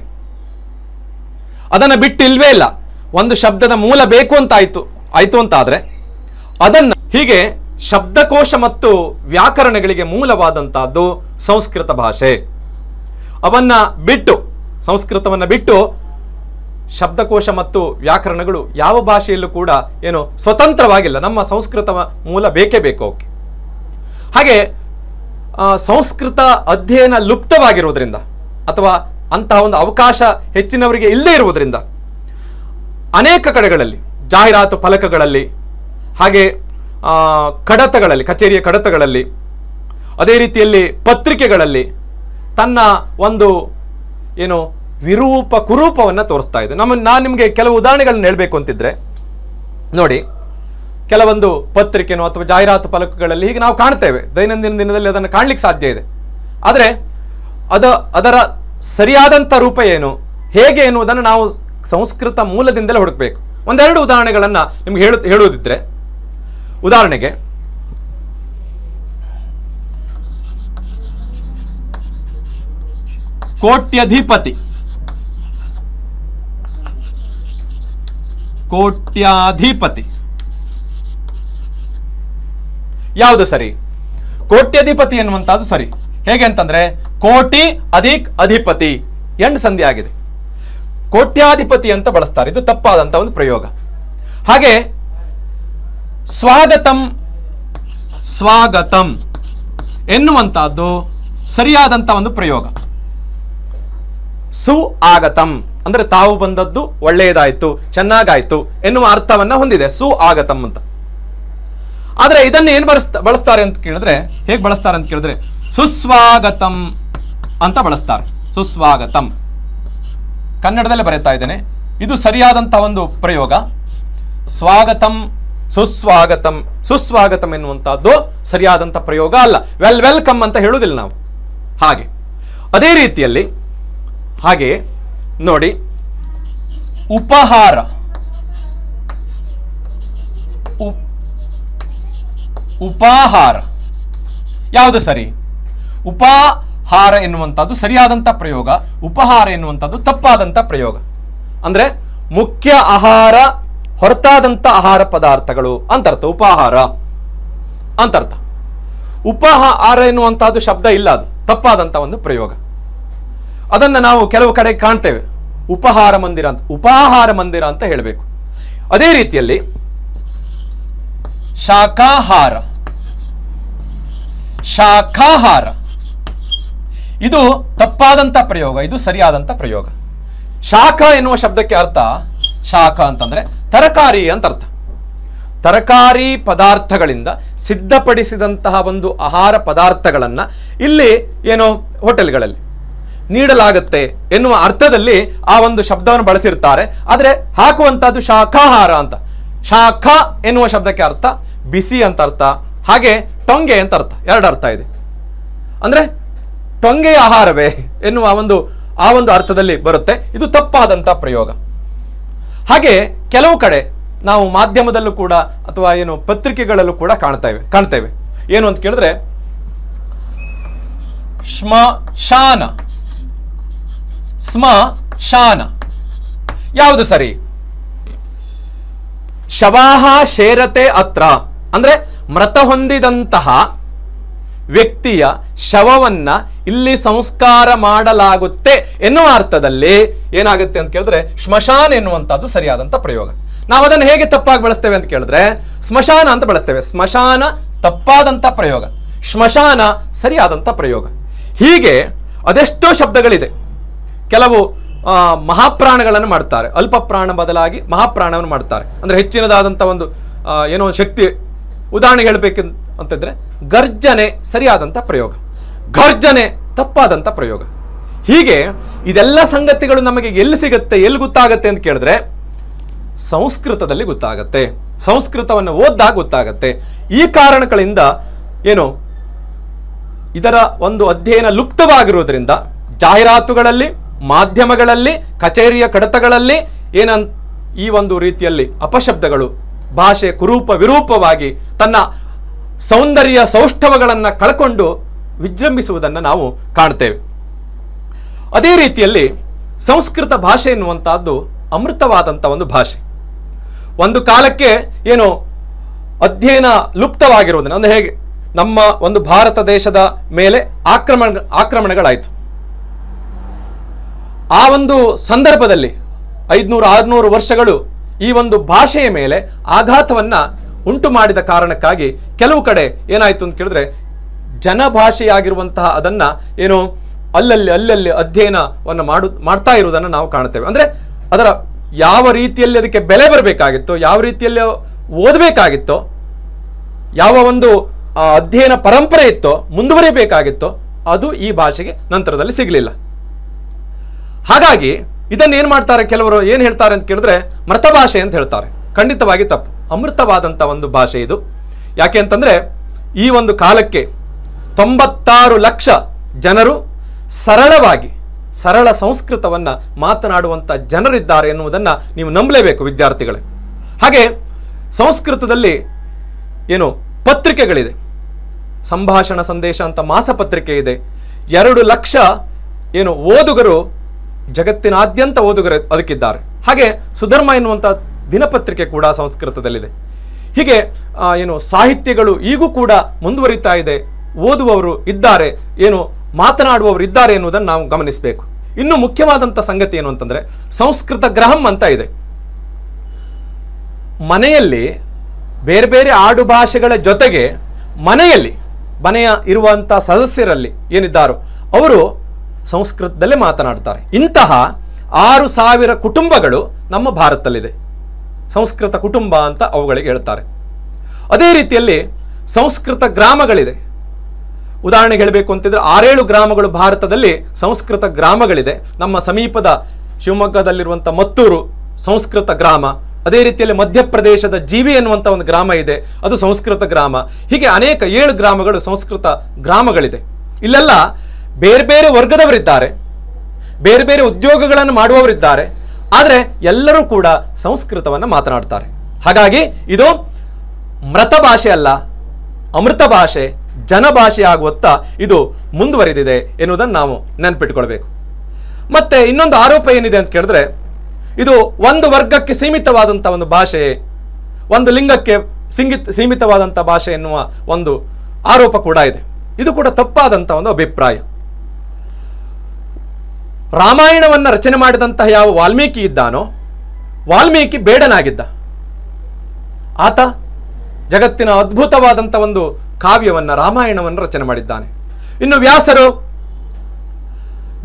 ಅದನ್ನು ಬಿಟ್ಟು ಇಲ್ವೇ ಇಲ್ಲ. ಒಂದು ಶಬ್ದದ ಮೂಲ ಬೇಕು ಅಂತ ಆಯ್ತು ಅಂತ ಆದ್ರೆ ಅದನ್ನ ಹೀಗೆ ಶಬ್ದಕೋಶ ಮತ್ತು ವ್ಯಾಕರಣಗಳಿಗೆ ಮೂಲವಾದಂತಹದ್ದು ಸಂಸ್ಕೃತ ಭಾಷೆ. ಅವನ್ನ ಬಿಟ್ಟು, ಸಂಸ್ಕೃತವನ್ನ ಬಿಟ್ಟು ಶಬ್ದಕೋಶ ಮತ್ತು ವ್ಯಾಕರಣಗಳು ಯಾವ ಭಾಷೆಯಲ್ಲೂ ಕೂಡ ಏನು ಸ್ವತಂತ್ರವಾಗಿಲ್ಲ. ನಮ್ಮ ಸಂಸ್ಕೃತ ಮೂಲ ಬೇಕೇ ಬೇಕು ಅವಕ್ಕೆ. ಹಾಗೆ ಸಂಸ್ಕೃತ ಅಧ್ಯಯನ ಲುಪ್ತವಾಗಿರುವುದರಿಂದ ಅಥವಾ ಅಂತಹ ಒಂದು ಅವಕಾಶ ಹೆಚ್ಚಿನವರಿಗೆ ಇಲ್ಲದೇ ಇರುವುದರಿಂದ ಅನೇಕ ಕಡೆಗಳಲ್ಲಿ, ಜಾಹೀರಾತು ಫಲಕಗಳಲ್ಲಿ, ಹಾಗೆ ಕಡತಗಳಲ್ಲಿ, ಕಚೇರಿಯ ಕಡತಗಳಲ್ಲಿ, ಅದೇ ರೀತಿಯಲ್ಲಿ ಪತ್ರಿಕೆಗಳಲ್ಲಿ ತನ್ನ ಒಂದು ಏನು ಕುರೂಪವನ್ನು ತೋರಿಸ್ತಾ ಇದೆ. ನಾನು ನಿಮಗೆ ಕೆಲವು ಉದಾಹರಣೆಗಳನ್ನ ಹೇಳಬೇಕು ಅಂತಿದ್ರೆ ನೋಡಿ, ಕೆಲವೊಂದು ಪತ್ರಿಕೆನೋ ಅಥವಾ ಜಾಹೀರಾತು ಫಲಕಗಳಲ್ಲಿ ಹೀಗೆ ನಾವು ಕಾಣ್ತೇವೆ. ದೈನಂದಿನ ದಿನದಲ್ಲಿ ಅದನ್ನು ಕಾಣಲಿಕ್ಕೆ ಸಾಧ್ಯ ಇದೆ. ಆದರೆ ಅದರ ಸರಿಯಾದಂಥ ರೂಪ ಏನು, ಹೇಗೆ ಎನ್ನುವುದನ್ನು ನಾವು ಸಂಸ್ಕೃತ ಮೂಲದಿಂದಲೇ ಹುಡುಕಬೇಕು. ಒಂದೆರಡು ಉದಾಹರಣೆಗಳನ್ನು ನಿಮ್ಗೆ ಹೇಳುವುದಿದ್ರೆ, ಉದಾಹರಣೆಗೆ ಕೋಟ್ಯಾಧಿಪತಿ ಯಾವುದು ಸರಿ? ಕೋಟ್ಯಾಧಿಪತಿ ಎನ್ನುವಂತಹದ್ದು ಸರಿ. ಹೇಗೆ ಅಂತಂದ್ರೆ ಕೋಟಿ ಅಧಿಕ್ ಅಧಿಪತಿ ಎಂಡ್ ಸಂಧಿ ಆಗಿದೆ. ಕೋಟ್ಯಾಧಿಪತಿ ಅಂತ ಬಳಸ್ತಾರೆ, ಇದು ತಪ್ಪಾದಂತ ಒಂದು ಪ್ರಯೋಗ. ಹಾಗೆ ಸ್ವಾಗತಂ ಎನ್ನುವಂತಹದ್ದು ಸರಿಯಾದಂತ ಒಂದು ಪ್ರಯೋಗ. ಸುಆಗತಂ ಅಂದ್ರೆ ತಾವು ಬಂದದ್ದು ಒಳ್ಳೆಯದಾಯ್ತು, ಚೆನ್ನಾಗಾಯ್ತು ಎನ್ನುವ ಅರ್ಥವನ್ನ ಹೊಂದಿದೆ ಸುಆಗತಂ ಅಂತ. ಆದ್ರೆ ಇದನ್ನ ಏನ್ ಬಳಸ್ತಾರೆ ಅಂತ ಕೇಳಿದ್ರೆ, ಹೇಗೆ ಬಳಸ್ತಾರೆ ಅಂತ ಕೇಳಿದ್ರೆ ಸುಸ್ವಾಗತಂ ಅಂತ ಬಳಸ್ತಾರೆ. ಸುಸ್ವಾಗತಂ ಕನ್ನಡದಲ್ಲೇ ಬರೀತಾ ಇದ್ದೇನೆ, ಇದು ಸರಿಯಾದಂತ ಒಂದು ಪ್ರಯೋಗ. ಸ್ವಾಗತಂ ಸುಸ್ವಾಗತಂ, ಸುಸ್ವಾಗತಂ ಎನ್ನುವಂತಹದ್ದು ಸರಿಯಾದಂತ ಪ್ರಯೋಗ ಅಲ್ಲ. ವೆಲ್ಕಮ್ ಅಂತ ಹೇಳುವುದಿಲ್ಲ ನಾವು. ಹಾಗೆ ಅದೇ ರೀತಿಯಲ್ಲಿ ಹಾಗೆ ನೋಡಿ, ಉಪಹಾರ ಉಪಾಹಾರ ಯಾವುದು ಸರಿ? ಉಪಾಹಾರ ಎನ್ನುವಂಥದ್ದು ಸರಿಯಾದಂಥ ಪ್ರಯೋಗ, ಉಪಹಾರ ಎನ್ನುವಂಥದ್ದು ತಪ್ಪಾದಂಥ ಪ್ರಯೋಗ. ಅಂದ್ರೆ ಮುಖ್ಯ ಆಹಾರ ಹೊರತಾದಂಥ ಆಹಾರ ಪದಾರ್ಥಗಳು ಅಂತರ್ಥ ಉಪಾಹಾರ ಅಂತರ್ಥ. ಉಪಹಾರ ಎನ್ನುವಂತಹದ್ದು ಶಬ್ದ ಇಲ್ಲ, ಅದು ತಪ್ಪಾದಂಥ ಒಂದು ಪ್ರಯೋಗ. ಅದನ್ನು ನಾವು ಕೆಲವು ಕಡೆ ಕಾಣ್ತೇವೆ, ಉಪಹಾರ ಮಂದಿರ ಅಂತ, ಉಪಾಹಾರ ಮಂದಿರ ಅಂತ ಹೇಳಬೇಕು. ಅದೇ ರೀತಿಯಲ್ಲಿ ಶಾಖಾಹಾರ, ಶಾಖಾಹಾರ ಇದು ತಪ್ಪಾದಂಥ ಪ್ರಯೋಗ, ಇದು ಸರಿಯಾದಂಥ ಪ್ರಯೋಗ. ಶಾಖ ಎನ್ನುವ ಶಬ್ದಕ್ಕೆ ಅರ್ಥ, ಶಾಖ ಅಂತಂದ್ರೆ ತರಕಾರಿ ಅಂತ ಅರ್ಥ. ತರಕಾರಿ ಪದಾರ್ಥಗಳಿಂದ ಸಿದ್ಧಪಡಿಸಿದಂತಹ ಒಂದು ಆಹಾರ ಪದಾರ್ಥಗಳನ್ನು ಇಲ್ಲಿ ಏನೋ ಹೋಟೆಲ್ಗಳಲ್ಲಿ ನೀಡಲಾಗುತ್ತೆ ಎನ್ನುವ ಅರ್ಥದಲ್ಲಿ ಆ ಒಂದು ಶಬ್ದವನ್ನು ಬಳಸಿರ್ತಾರೆ. ಆದರೆ ಹಾಕುವಂತಹದ್ದು ಶಾಖಾಹಾರ ಅಂತ. ಶಾಖ ಎನ್ನುವ ಶಬ್ದಕ್ಕೆ ಅರ್ಥ ಬಿಸಿ ಅಂತ ಅರ್ಥ, ಹಾಗೆ ಟೊಂಗೆ ಅಂತ ಅರ್ಥ, ಎರಡು ಅರ್ಥ ಇದೆ. ಅಂದ್ರೆ ಟೊಂಗೆಯ ಆಹಾರವೇ ಎನ್ನುವ ಆ ಒಂದು ಅರ್ಥದಲ್ಲಿ ಬರುತ್ತೆ. ಇದು ತಪ್ಪಾದಂಥ ಪ್ರಯೋಗ. ಹಾಗೆ ಕೆಲವು ಕಡೆ ನಾವು ಮಾಧ್ಯಮದಲ್ಲೂ ಕೂಡ ಅಥವಾ ಏನು ಪತ್ರಿಕೆಗಳಲ್ಲೂ ಕೂಡ ಕಾಣ್ತೇವೆ. ಏನು ಅಂತ ಕೇಳಿದ್ರೆ ಶ್ಮಶಾನ, ಸ್ಮಶಾನ ಯಾವುದು ಸರಿ? ಶವಾಹ ಶೇರತೆ ಅತ್ರ, ಅಂದ್ರೆ ಮೃತ ಹೊಂದಿದಂತಹ ವ್ಯಕ್ತಿಯ ಶವವನ್ನ ಇಲ್ಲಿ ಸಂಸ್ಕಾರ ಮಾಡಲಾಗುತ್ತೆ ಎನ್ನುವ ಅರ್ಥದಲ್ಲಿ ಏನಾಗುತ್ತೆ ಅಂತ ಕೇಳಿದ್ರೆ ಶ್ಮಶಾನ ಎನ್ನುವಂತಹದ್ದು ಸರಿಯಾದಂತ ಪ್ರಯೋಗ. ನಾವು ಅದನ್ನು ಹೇಗೆ ತಪ್ಪಾಗಿ ಬಳಸ್ತೇವೆ ಅಂತ ಕೇಳಿದ್ರೆ ಸ್ಮಶಾನ ಅಂತ ಬಳಸ್ತೇವೆ. ಸ್ಮಶಾನ ತಪ್ಪಾದಂತ ಪ್ರಯೋಗ, ಶ್ಮಶಾನ ಸರಿಯಾದಂತ ಪ್ರಯೋಗ. ಹೀಗೆ ಅದೆಷ್ಟೋ ಶಬ್ದಗಳಿದೆ. ಕೆಲವು ಮಹಾಪ್ರಾಣಗಳನ್ನು ಮಾಡ್ತಾರೆ, ಅಲ್ಪ ಪ್ರಾಣ ಬದಲಾಗಿ ಮಹಾಪ್ರಾಣವನ್ನು ಮಾಡ್ತಾರೆ. ಅಂದ್ರೆ ಹೆಚ್ಚಿನದಾದಂಥ ಒಂದು ಏನೋ ಶಕ್ತಿ. ಉದಾಹರಣೆಗೆ ಹೇಳಬೇಕು ಅಂತಿದ್ರೆ ಗರ್ಜನೆ ಸರಿಯಾದಂಥ ಪ್ರಯೋಗ, ಗರ್ಜನೆ ತಪ್ಪಾದಂಥ ಪ್ರಯೋಗ. ಹೀಗೆ ಇದೆಲ್ಲ ಸಂಗತಿಗಳು ನಮಗೆ ಎಲ್ಲಿ ಸಿಗುತ್ತೆ, ಎಲ್ಲಿ ಗೊತ್ತಾಗತ್ತೆ ಅಂತ ಕೇಳಿದ್ರೆ ಸಂಸ್ಕೃತದಲ್ಲಿ ಗೊತ್ತಾಗತ್ತೆ, ಸಂಸ್ಕೃತವನ್ನು ಓದಿದಾಗ ಗೊತ್ತಾಗತ್ತೆ. ಈ ಕಾರಣಗಳಿಂದ ಏನು ಇದರ ಒಂದು ಅಧ್ಯಯನ ಲುಪ್ತವಾಗಿರುವುದರಿಂದ ಜಾಹೀರಾತುಗಳಲ್ಲಿ, ಮಾಧ್ಯಮಗಳಲ್ಲಿ, ಕಚೇರಿಯ ಕಡತಗಳಲ್ಲಿ ಈ ಒಂದು ರೀತಿಯಲ್ಲಿ ಅಪಶಬ್ದಗಳು, ಭಾಷೆ ಕುರೂಪ ವಿರೂಪವಾಗಿ ತನ್ನ ಸೌಂದರ್ಯ ಸೌಷ್ಠವಗಳನ್ನು ಕಳ್ಕೊಂಡು ವಿಜೃಂಭಿಸುವುದನ್ನು ನಾವು ಕಾಣ್ತೇವೆ. ಅದೇ ರೀತಿಯಲ್ಲಿ ಸಂಸ್ಕೃತ ಭಾಷೆ ಎನ್ನುವಂತಹದ್ದು ಅಮೃತವಾದಂಥ ಒಂದು ಭಾಷೆ. ಒಂದು ಕಾಲಕ್ಕೆ ಏನು ಅಧ್ಯಯನ ಲುಪ್ತವಾಗಿರುವುದನ್ನು, ಅಂದರೆ ಹೇಗೆ ನಮ್ಮ ಒಂದು ಭಾರತ ದೇಶದ ಮೇಲೆ ಆಕ್ರಮಣಗಳಾಯಿತು, ಆ ಒಂದು ಸಂದರ್ಭದಲ್ಲಿ 500-600 ವರ್ಷಗಳು ಈ ಒಂದು ಭಾಷೆಯ ಮೇಲೆ ಆಘಾತವನ್ನ ಉಂಟು ಮಾಡಿದ ಕಾರಣಕ್ಕಾಗಿ ಕೆಲವು ಕಡೆ ಏನಾಯ್ತು ಅಂತ ಕೇಳಿದ್ರೆ ಜನಭಾಷೆಯಾಗಿರುವಂತಹ ಅದನ್ನ ಏನು ಅಲ್ಲಲ್ಲಿ ಅಧ್ಯಯನವನ್ನು ಮಾಡ್ತಾ ಇರುವುದನ್ನು ನಾವು ಕಾಣ್ತೇವೆ. ಅಂದ್ರೆ ಅದರ ಯಾವ ರೀತಿಯಲ್ಲಿ ಅದಕ್ಕೆ ಬೆಲೆ ಬರಬೇಕಾಗಿತ್ತೋ, ಯಾವ ರೀತಿಯಲ್ಲಿ ಓದಬೇಕಾಗಿತ್ತೋ, ಯಾವ ಒಂದು ಅಧ್ಯಯನ ಪರಂಪರೆ ಇತ್ತೋ, ಮುಂದುವರಿಬೇಕಾಗಿತ್ತೋ, ಅದು ಈ ಭಾಷೆಗೆ ನಂತರದಲ್ಲಿ ಸಿಗಲಿಲ್ಲ. ಹಾಗಾಗಿ ಇದನ್ನು ಏನು ಮಾಡ್ತಾರೆ, ಕೆಲವರು ಏನು ಹೇಳ್ತಾರೆ ಅಂತ ಕೇಳಿದ್ರೆ ಮೃತ ಭಾಷೆ ಅಂತ ಹೇಳ್ತಾರೆ. ಖಂಡಿತವಾಗಿ ತಪ್ಪು. ಅಮೃತವಾದಂಥ ಒಂದು ಭಾಷೆ ಇದು. ಯಾಕೆ ಅಂತಂದ್ರೆ ಈ ಒಂದು ಕಾಲಕ್ಕೆ 96 ಲಕ್ಷ ಜನರು ಸರಳ ಸಂಸ್ಕೃತವನ್ನು ಮಾತನಾಡುವಂಥ ಜನರಿದ್ದಾರೆ ಎನ್ನುವುದನ್ನು ನೀವು ನಂಬಲೇಬೇಕು ವಿದ್ಯಾರ್ಥಿಗಳೇ. ಹಾಗೆ ಸಂಸ್ಕೃತದಲ್ಲಿ ಏನು ಪತ್ರಿಕೆಗಳಿದೆ, ಸಂಭಾಷಣ ಸಂದೇಶ ಅಂತ ಮಾಸಪತ್ರಿಕೆ ಇದೆ. 2 ಲಕ್ಷ ಏನು ಓದುಗರು ಜಗತ್ತಿನಾದ್ಯಂತ ಓದುಗರು ಅದಕ್ಕಿದ್ದಾರೆ. ಹಾಗೆ ಸುಧರ್ಮ ಎನ್ನುವಂಥ ದಿನಪತ್ರಿಕೆ ಕೂಡ ಸಂಸ್ಕೃತದಲ್ಲಿದೆ. ಹೀಗೆ ಏನು ಸಾಹಿತ್ಯಗಳು ಈಗೂ ಕೂಡ ಮುಂದುವರಿತಾ ಇದೆ, ಓದುವವರು ಇದ್ದಾರೆ, ಏನು ಮಾತನಾಡುವವರು ಇದ್ದಾರೆ ಎನ್ನುವುದನ್ನು ನಾವು ಗಮನಿಸಬೇಕು. ಇನ್ನು ಮುಖ್ಯವಾದಂಥ ಸಂಗತಿ ಏನು ಅಂತಂದ್ರೆ ಸಂಸ್ಕೃತ ಗ್ರಹಂ ಅಂತ ಇದೆ. ಮನೆಯಲ್ಲಿ ಬೇರೆ ಬೇರೆ ಆಡು ಭಾಷೆಗಳ ಜೊತೆಗೆ ಮನೆಯ ಇರುವಂಥ ಸದಸ್ಯರಲ್ಲಿ ಏನಿದ್ದಾರೋ ಅವರು ಸಂಸ್ಕೃತದಲ್ಲೇ ಮಾತನಾಡ್ತಾರೆ. ಇಂತಹ 6000 ಕುಟುಂಬಗಳು ನಮ್ಮ ಭಾರತದಲ್ಲಿದೆ. ಸಂಸ್ಕೃತ ಕುಟುಂಬ ಅಂತ ಅವುಗಳಿಗೆ ಹೇಳ್ತಾರೆ. ಅದೇ ರೀತಿಯಲ್ಲಿ ಸಂಸ್ಕೃತ ಗ್ರಾಮಗಳಿದೆ. ಉದಾಹರಣೆಗೆ ಹೇಳಬೇಕು ಅಂತಿದ್ರೆ 6-7 ಗ್ರಾಮಗಳು ಭಾರತದಲ್ಲಿ ಸಂಸ್ಕೃತ ಗ್ರಾಮಗಳಿದೆ. ನಮ್ಮ ಸಮೀಪದ ಶಿವಮೊಗ್ಗದಲ್ಲಿರುವಂಥ ಮತ್ತೂರು ಸಂಸ್ಕೃತ ಗ್ರಾಮ. ಅದೇ ರೀತಿಯಲ್ಲಿ ಮಧ್ಯಪ್ರದೇಶದ ಜೀವಿ ಎನ್ನುವಂಥ ಒಂದು ಗ್ರಾಮ ಇದೆ, ಅದು ಸಂಸ್ಕೃತ ಗ್ರಾಮ. ಹೀಗೆ ಅನೇಕ 7 ಗ್ರಾಮಗಳು ಸಂಸ್ಕೃತ ಗ್ರಾಮಗಳಿದೆ. ಇಲ್ಲೆಲ್ಲ ಬೇರೆ ಬೇರೆ ವರ್ಗದವರಿದ್ದಾರೆ, ಬೇರೆ ಬೇರೆ ಉದ್ಯೋಗಗಳನ್ನು ಮಾಡುವವರಿದ್ದಾರೆ, ಆದರೆ ಎಲ್ಲರೂ ಕೂಡ ಸಂಸ್ಕೃತವನ್ನು ಮಾತನಾಡ್ತಾರೆ. ಹಾಗಾಗಿ ಇದು ಮೃತ ಭಾಷೆ ಅಲ್ಲ, ಅಮೃತ ಭಾಷೆ, ಜನಭಾಷೆ ಆಗುವತ್ತ ಇದು ಮುಂದುವರಿದಿದೆ ಎನ್ನುವುದನ್ನು ನಾವು ನೆನಪಿಟ್ಕೊಳ್ಬೇಕು. ಮತ್ತೆ ಇನ್ನೊಂದು ಆರೋಪ ಏನಿದೆ ಅಂತ ಕೇಳಿದ್ರೆ, ಇದು ಒಂದು ವರ್ಗಕ್ಕೆ ಸೀಮಿತವಾದಂಥ ಒಂದು ಭಾಷೆ, ಒಂದು ಲಿಂಗಕ್ಕೆ ಸೀಮಿತವಾದಂಥ ಭಾಷೆ ಎನ್ನುವ ಒಂದು ಆರೋಪ ಕೂಡ ಇದೆ. ಇದು ಕೂಡ ತಪ್ಪಾದಂಥ ಒಂದು ಅಭಿಪ್ರಾಯ. ರಾಮಾಯಣವನ್ನು ರಚನೆ ಮಾಡಿದಂತಹ ಯಾವ ವಾಲ್ಮೀಕಿ ಇದ್ದಾನೋ, ವಾಲ್ಮೀಕಿ ಬೇಡನಾಗಿದ್ದ. ಆತ ಜಗತ್ತಿನ ಅದ್ಭುತವಾದಂಥ ಒಂದು ಕಾವ್ಯವನ್ನು, ರಾಮಾಯಣವನ್ನು ರಚನೆ ಮಾಡಿದ್ದಾನೆ. ಇನ್ನು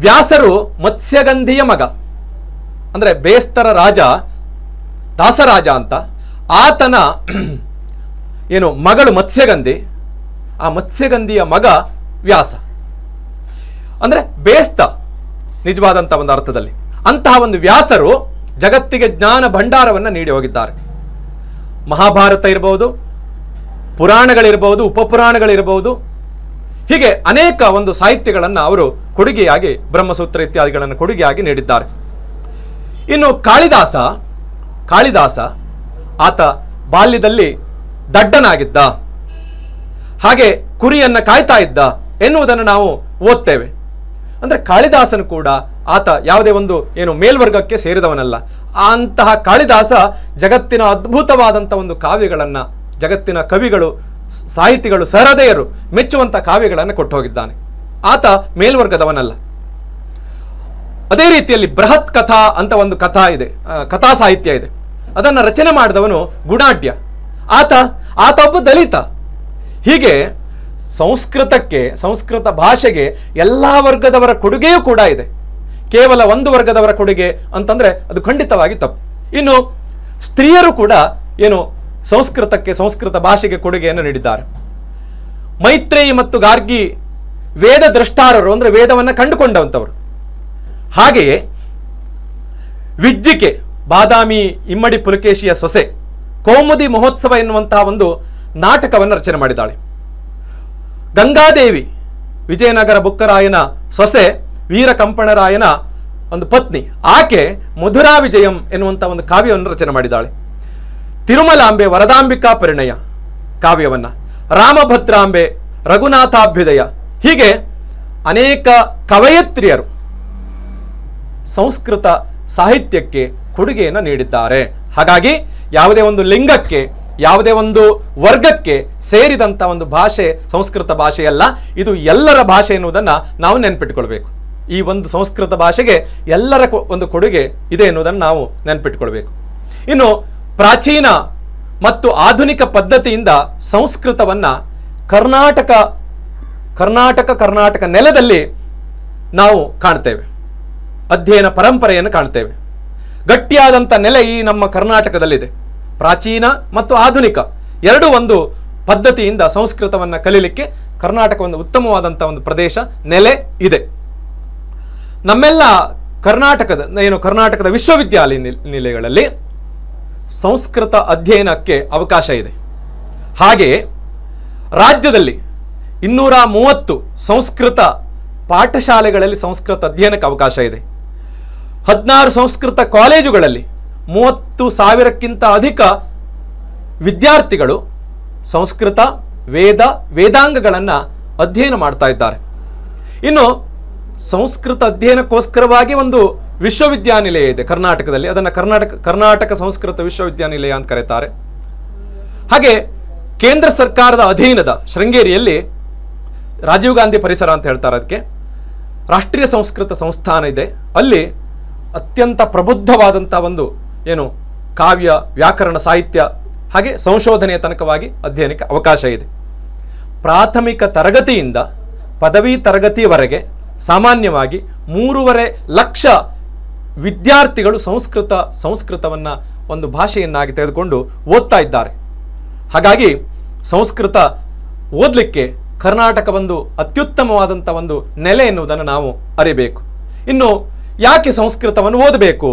ವ್ಯಾಸರು ಮತ್ಸ್ಯಗಂಧಿಯ ಮಗ, ಅಂದರೆ ಬೇಸ್ತರ ರಾಜ ದಾಸರಾಜ ಅಂತ, ಆತನ ಏನು ಮಗಳು ಮತ್ಸ್ಯಗಂಧಿ, ಆ ಮತ್ಸ್ಯಗಂಧಿಯ ಮಗ ವ್ಯಾಸ. ಅಂದರೆ ಬೇಸ್ತ ನಿಜವಾದಂಥ ಒಂದು ಅರ್ಥದಲ್ಲಿ. ಅಂತಹ ಒಂದು ವ್ಯಾಸರು ಜಗತ್ತಿಗೆ ಜ್ಞಾನ ಭಂಡಾರವನ್ನು ನೀಡಿ ಹೋಗಿದ್ದಾರೆ. ಮಹಾಭಾರತ ಇರಬಹುದು, ಪುರಾಣಗಳಿರಬಹುದು, ಉಪಪುರಾಣಗಳಿರಬಹುದು, ಹೀಗೆ ಅನೇಕ ಒಂದು ಸಾಹಿತ್ಯಗಳನ್ನು ಅವರು ಕೊಡುಗೆಯಾಗಿ, ಬ್ರಹ್ಮಸೂತ್ರ ಇತ್ಯಾದಿಗಳನ್ನು ಕೊಡುಗೆಯಾಗಿ ನೀಡಿದ್ದಾರೆ. ಇನ್ನು ಕಾಳಿದಾಸ ಆತ ಬಾಲ್ಯದಲ್ಲಿ ದಡ್ಡನಾಗಿದ್ದ, ಹಾಗೆ ಕುರಿಯನ್ನು ಕಾಯ್ತಾ ಇದ್ದ ಎನ್ನುವುದನ್ನು ನಾವು ಓದ್ತೇವೆ. ಅಂದರೆ ಕಾಳಿದಾಸನು ಕೂಡ ಆತ ಯಾವುದೇ ಒಂದು ಮೇಲ್ವರ್ಗಕ್ಕೆ ಸೇರಿದವನಲ್ಲ. ಅಂತಹ ಕಾಳಿದಾಸ ಜಗತ್ತಿನ ಅದ್ಭುತವಾದಂಥ ಒಂದು ಕಾವ್ಯಗಳನ್ನು, ಜಗತ್ತಿನ ಕವಿಗಳು, ಸಾಹಿತಿಗಳು, ಸಹೃದಯರು ಮೆಚ್ಚುವಂಥ ಕಾವ್ಯಗಳನ್ನು ಕೊಟ್ಟು ಹೋಗಿದ್ದಾನೆ. ಆತ ಮೇಲ್ವರ್ಗದವನಲ್ಲ. ಅದೇ ರೀತಿಯಲ್ಲಿ ಬೃಹತ್ ಕಥಾ ಅಂತ ಒಂದು ಕಥಾ ಸಾಹಿತ್ಯ ಇದೆ. ಅದನ್ನು ರಚನೆ ಮಾಡಿದವನು ಗುಣಾಢ್ಯ. ಆತ ಒಬ್ಬ ದಲಿತ. ಹೀಗೆ ಸಂಸ್ಕೃತ ಭಾಷೆಗೆ ಎಲ್ಲ ವರ್ಗದವರ ಕೊಡುಗೆಯೂ ಕೂಡ ಇದೆ. ಕೇವಲ ಒಂದು ವರ್ಗದವರ ಕೊಡುಗೆ ಅಂತಂದ್ರೆ ಅದು ಖಂಡಿತವಾಗಿ ತಪ್ಪು. ಇನ್ನು ಸ್ತ್ರೀಯರು ಕೂಡ ಸಂಸ್ಕೃತ ಭಾಷೆಗೆ ಕೊಡುಗೆಯನ್ನು ನೀಡಿದ್ದಾರೆ. ಮೈತ್ರೇಯಿ ಮತ್ತು ಗಾರ್ಗಿ ವೇದ ದ್ರಷ್ಟಾರರು, ಅಂದರೆ ವೇದವನ್ನು ಕಂಡುಕೊಂಡಂಥವರು. ಹಾಗೆಯೇ ವಿಜ್ಜಿಕೆ, ಬಾದಾಮಿ ಇಮ್ಮಡಿ ಪುಲಕೇಶಿಯ ಸೊಸೆ, ಕೌಮುದಿ ಮಹೋತ್ಸವ ಎನ್ನುವಂತಹ ಒಂದು ನಾಟಕವನ್ನು ರಚನೆ ಮಾಡಿದ್ದಾಳೆ. ಗಂಗಾದೇವಿ, ವಿಜಯನಗರ ಬುಕ್ಕರಾಯನ ಸೊಸೆ, ವೀರಕಂಪಣರಾಯನ ಒಂದು ಪತ್ನಿ, ಆಕೆ ಮಧುರಾ ವಿಜಯಂ ಎನ್ನುವಂಥ ಒಂದು ಕಾವ್ಯವನ್ನು ರಚನೆ ಮಾಡಿದ್ದಾಳೆ. ತಿರುಮಲಾಂಬೆ ವರದಾಂಬಿಕಾ ಪರಿಣಯ ಕಾವ್ಯವನ್ನು, ರಾಮಭದ್ರಾಂಬೆ, ರಘುನಾಥಾಭ್ಯುದಯ, ಹೀಗೆ ಅನೇಕ ಕವಯತ್ರಿಯರು ಸಂಸ್ಕೃತ ಸಾಹಿತ್ಯಕ್ಕೆ ಕೊಡುಗೆಯನ್ನು ನೀಡಿದ್ದಾರೆ. ಹಾಗಾಗಿ ಯಾವುದೇ ಒಂದು ಲಿಂಗಕ್ಕೆ, ಯಾವುದೇ ಒಂದು ವರ್ಗಕ್ಕೆ ಸೇರಿದಂಥ ಒಂದು ಭಾಷೆ ಸಂಸ್ಕೃತ ಭಾಷೆಯಲ್ಲ, ಇದು ಎಲ್ಲರ ಭಾಷೆ ಎನ್ನುವುದನ್ನು ನಾವು ನೆನಪಿಟ್ಕೊಳ್ಬೇಕು. ಈ ಒಂದು ಸಂಸ್ಕೃತ ಭಾಷೆಗೆ ಎಲ್ಲರ ಒಂದು ಕೊಡುಗೆ ಇದೆ ಎನ್ನುವುದನ್ನು ನಾವು ನೆನಪಿಟ್ಕೊಳ್ಬೇಕು. ಇನ್ನು ಪ್ರಾಚೀನ ಮತ್ತು ಆಧುನಿಕ ಪದ್ಧತಿಯಿಂದ ಸಂಸ್ಕೃತವನ್ನು ಕರ್ನಾಟಕ ನೆಲದಲ್ಲಿ ನಾವು ಕಾಣ್ತೇವೆ. ಅಧ್ಯಯನ ಪರಂಪರೆಯನ್ನು ಕಾಣ್ತೇವೆ. ಗಟ್ಟಿಯಾದಂಥ ನೆಲೆ ಈ ನಮ್ಮ ಕರ್ನಾಟಕದಲ್ಲಿದೆ. ಪ್ರಾಚೀನ ಮತ್ತು ಆಧುನಿಕ ಎರಡೂ ಒಂದು ಪದ್ಧತಿಯಿಂದ ಸಂಸ್ಕೃತವನ್ನು ಕಲೀಲಿಕ್ಕೆ ಕರ್ನಾಟಕ ಒಂದು ಉತ್ತಮವಾದಂಥ ಒಂದು ಪ್ರದೇಶ, ನೆಲೆ ಇದೆ. ನಮ್ಮೆಲ್ಲ ಕರ್ನಾಟಕದ ವಿಶ್ವವಿದ್ಯಾನಿಲಯಗಳಲ್ಲಿ ಸಂಸ್ಕೃತ ಅಧ್ಯಯನಕ್ಕೆ ಅವಕಾಶ ಇದೆ. ಹಾಗೆಯೇ ರಾಜ್ಯದಲ್ಲಿ 230 ಸಂಸ್ಕೃತ ಪಾಠಶಾಲೆಗಳಲ್ಲಿ ಸಂಸ್ಕೃತ ಅಧ್ಯಯನಕ್ಕೆ ಅವಕಾಶ ಇದೆ. 16 ಸಂಸ್ಕೃತ ಕಾಲೇಜುಗಳಲ್ಲಿ 30,000ಕ್ಕಿಂತ ಅಧಿಕ ವಿದ್ಯಾರ್ಥಿಗಳು ಸಂಸ್ಕೃತ ವೇದಾಂಗಗಳನ್ನು ಅಧ್ಯಯನ ಮಾಡ್ತಾ ಇದ್ದಾರೆ. ಇನ್ನು ಸಂಸ್ಕೃತ ಅಧ್ಯಯನಕ್ಕೋಸ್ಕರವಾಗಿ ಒಂದು ವಿಶ್ವವಿದ್ಯಾನಿಲಯ ಇದೆ ಕರ್ನಾಟಕದಲ್ಲಿ. ಅದನ್ನು ಕರ್ನಾಟಕ ಸಂಸ್ಕೃತ ವಿಶ್ವವಿದ್ಯಾನಿಲಯ ಅಂತ ಕರೀತಾರೆ. ಹಾಗೆ ಕೇಂದ್ರ ಸರ್ಕಾರದ ಅಧೀನದ ಶೃಂಗೇರಿಯಲ್ಲಿ ರಾಜೀವ್ ಗಾಂಧಿ ಪರಿಸರ ಅಂತ ಹೇಳ್ತಾರೆ, ಅದಕ್ಕೆ ರಾಷ್ಟ್ರೀಯ ಸಂಸ್ಕೃತ ಸಂಸ್ಥಾನ ಇದೆ. ಅಲ್ಲಿ ಅತ್ಯಂತ ಪ್ರಬುದ್ಧವಾದಂಥ ಒಂದು ಕಾವ್ಯ, ವ್ಯಾಕರಣ, ಸಾಹಿತ್ಯ ಹಾಗೆ ಸಂಶೋಧನೆಯ ತನಕವಾಗಿ ಅಧ್ಯಯನಕ್ಕೆ ಅವಕಾಶ ಇದೆ. ಪ್ರಾಥಮಿಕ ತರಗತಿಯಿಂದ ಪದವಿ ತರಗತಿಯವರೆಗೆ ಸಾಮಾನ್ಯವಾಗಿ 3.5 ಲಕ್ಷ ವಿದ್ಯಾರ್ಥಿಗಳು ಸಂಸ್ಕೃತವನ್ನು ಒಂದು ಭಾಷೆಯನ್ನಾಗಿ ತೆಗೆದುಕೊಂಡು ಓದ್ತಾ ಇದ್ದಾರೆ. ಹಾಗಾಗಿ ಸಂಸ್ಕೃತ ಓದಲಿಕ್ಕೆ ಕರ್ನಾಟಕ ಒಂದು ಅತ್ಯುತ್ತಮವಾದಂಥ ಒಂದು ನೆಲೆ ಎನ್ನುವುದನ್ನು ನಾವು ಅರಿಬೇಕು. ಇನ್ನು ಯಾಕೆ ಸಂಸ್ಕೃತವನ್ನು ಓದಬೇಕು?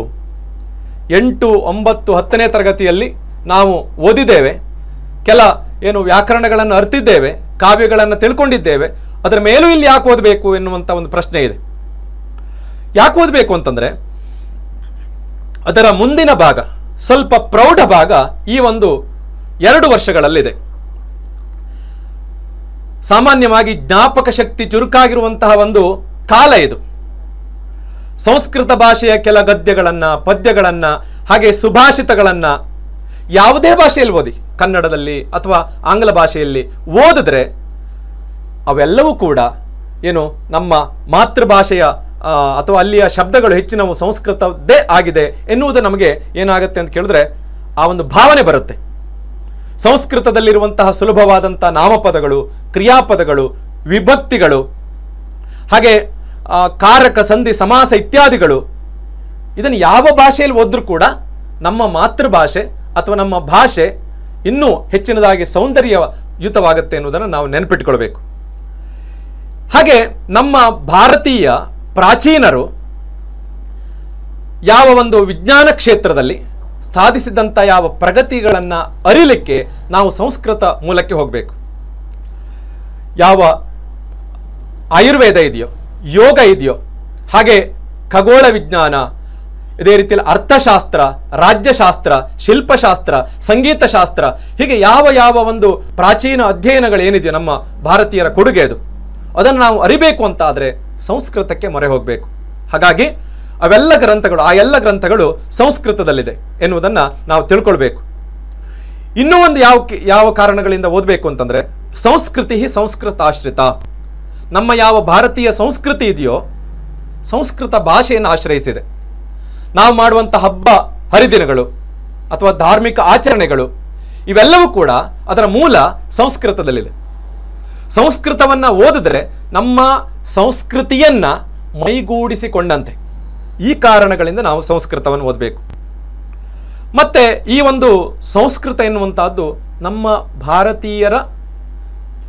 8, 9, 10ನೇ ತರಗತಿಯಲ್ಲಿ ನಾವು ಓದಿದ್ದೇವೆ, ಕೆಲ ವ್ಯಾಕರಣಗಳನ್ನು ಅರ್ತಿದ್ದೇವೆ, ಕಾವ್ಯಗಳನ್ನು ತಿಳ್ಕೊಂಡಿದ್ದೇವೆ. ಅದರ ಮೇಲೂ ಇಲ್ಲಿ ಯಾಕೆ ಓದಬೇಕು ಎನ್ನುವಂಥ ಒಂದು ಪ್ರಶ್ನೆ ಇದೆ. ಯಾಕೆ ಓದಬೇಕು ಅಂತಂದರೆ ಅದರ ಮುಂದಿನ ಭಾಗ, ಸ್ವಲ್ಪ ಪ್ರೌಢ ಭಾಗ ಈ ಒಂದು 2 ವರ್ಷಗಳಲ್ಲಿದೆ. ಸಾಮಾನ್ಯವಾಗಿ ಜ್ಞಾಪಕ ಶಕ್ತಿ ಚುರುಕಾಗಿರುವಂತಹ ಒಂದು ಕಾಲ ಇದು. ಸಂಸ್ಕೃತ ಭಾಷೆಯ ಕೆಲ ಗದ್ಯಗಳನ್ನು, ಪದ್ಯಗಳನ್ನು, ಹಾಗೆ ಸುಭಾಷಿತಗಳನ್ನು ಯಾವುದೇ ಭಾಷೆಯಲ್ಲಿ ಓದಿ, ಕನ್ನಡದಲ್ಲಿ ಅಥವಾ ಆಂಗ್ಲ ಭಾಷೆಯಲ್ಲಿ ಓದಿದ್ರೆ ಅವೆಲ್ಲವೂ ಕೂಡ ಏನು ನಮ್ಮ ಮಾತೃಭಾಷೆಯ ಅಥವಾ ಅಲ್ಲಿಯ ಶಬ್ದಗಳು ಹೆಚ್ಚಿನವು ಸಂಸ್ಕೃತದ್ದೇ ಆಗಿದೆ ಎನ್ನುವುದು ನಮಗೆ ಏನಾಗುತ್ತೆ ಅಂತ ಕೇಳಿದ್ರೆ ಆ ಒಂದು ಭಾವನೆ ಬರುತ್ತೆ. ಸಂಸ್ಕೃತದಲ್ಲಿರುವಂತಹ ಸುಲಭವಾದಂಥ ನಾಮಪದಗಳು, ಕ್ರಿಯಾಪದಗಳು, ವಿಭಕ್ತಿಗಳು, ಹಾಗೆ ಕಾರಕ, ಸಂಧಿ, ಸಮಾಸ ಇತ್ಯಾದಿಗಳು, ಇದನ್ನು ಯಾವ ಭಾಷೆಯಲ್ಲಿ ಓದಿದ್ರೂ ಕೂಡ ನಮ್ಮ ಮಾತೃಭಾಷೆ ಅಥವಾ ನಮ್ಮ ಭಾಷೆ ಇನ್ನೂ ಹೆಚ್ಚಿನದಾಗಿ ಸೌಂದರ್ಯಯುತವಾಗುತ್ತೆ ಎನ್ನುವುದನ್ನು ನಾವು ನೆನಪಿಟ್ಟುಕೊಳ್ಬೇಕು. ಹಾಗೆ ನಮ್ಮ ಭಾರತೀಯ ಪ್ರಾಚೀನರು ಯಾವ ಒಂದು ವಿಜ್ಞಾನ ಕ್ಷೇತ್ರದಲ್ಲಿ ಸಾಧಿಸಿದಂಥ ಯಾವ ಪ್ರಗತಿಗಳನ್ನು ಅರಿಲಿಕ್ಕೆ ನಾವು ಸಂಸ್ಕೃತ ಮೂಲಕ್ಕೆ ಹೋಗಬೇಕು. ಯಾವ ಆಯುರ್ವೇದ ಇದೆಯೋ, ಯೋಗ ಇದೆಯೋ, ಹಾಗೆ ಖಗೋಳ ವಿಜ್ಞಾನ, ಇದೇ ರೀತಿಯಲ್ಲಿ ಅರ್ಥಶಾಸ್ತ್ರ, ರಾಜ್ಯಶಾಸ್ತ್ರ, ಶಿಲ್ಪಶಾಸ್ತ್ರ, ಸಂಗೀತ ಶಾಸ್ತ್ರ, ಹೀಗೆ ಯಾವ ಯಾವ ಒಂದು ಪ್ರಾಚೀನ ಅಧ್ಯಯನಗಳೇನಿದೆಯೋ ನಮ್ಮ ಭಾರತೀಯರ ಕೊಡುಗೆ ಅದು, ಅದನ್ನು ನಾವು ಅರಿಬೇಕು ಅಂತ ಆದರೆ ಸಂಸ್ಕೃತಕ್ಕೆ ಮೊರೆ ಹೋಗಬೇಕು. ಹಾಗಾಗಿ ಅವೆಲ್ಲ ಗ್ರಂಥಗಳು, ಆ ಎಲ್ಲ ಗ್ರಂಥಗಳು ಸಂಸ್ಕೃತದಲ್ಲಿದೆ ಎನ್ನುವುದನ್ನು ನಾವು ತಿಳ್ಕೊಳ್ಬೇಕು. ಇನ್ನೂ ಒಂದು ಯಾವ ಕಾರಣಗಳಿಂದ ಓದಬೇಕು ಅಂತಂದರೆ, ಸಂಸ್ಕೃತಿ ಸಂಸ್ಕೃತಾಶ್ರಿತ. ನಮ್ಮ ಯಾವ ಭಾರತೀಯ ಸಂಸ್ಕೃತಿ ಇದೆಯೋ ಸಂಸ್ಕೃತ ಭಾಷೆಯನ್ನು ಆಶ್ರಯಿಸಿದೆ. ನಾವು ಮಾಡುವಂಥ ಹಬ್ಬ ಹರಿದಿನಗಳು ಅಥವಾ ಧಾರ್ಮಿಕ ಆಚರಣೆಗಳು ಇವೆಲ್ಲವೂ ಕೂಡ ಅದರ ಮೂಲ ಸಂಸ್ಕೃತದಲ್ಲಿದೆ. ಸಂಸ್ಕೃತವನ್ನು ಓದಿದ್ರೆ ನಮ್ಮ ಸಂಸ್ಕೃತಿಯನ್ನು ಮೈಗೂಡಿಸಿಕೊಂಡಂತೆ. ಈ ಕಾರಣಗಳಿಂದ ನಾವು ಸಂಸ್ಕೃತವನ್ನು ಓದಬೇಕು. ಮತ್ತು ಈ ಒಂದು ಸಂಸ್ಕೃತ ಎನ್ನುವಂಥದ್ದು ನಮ್ಮ ಭಾರತೀಯರ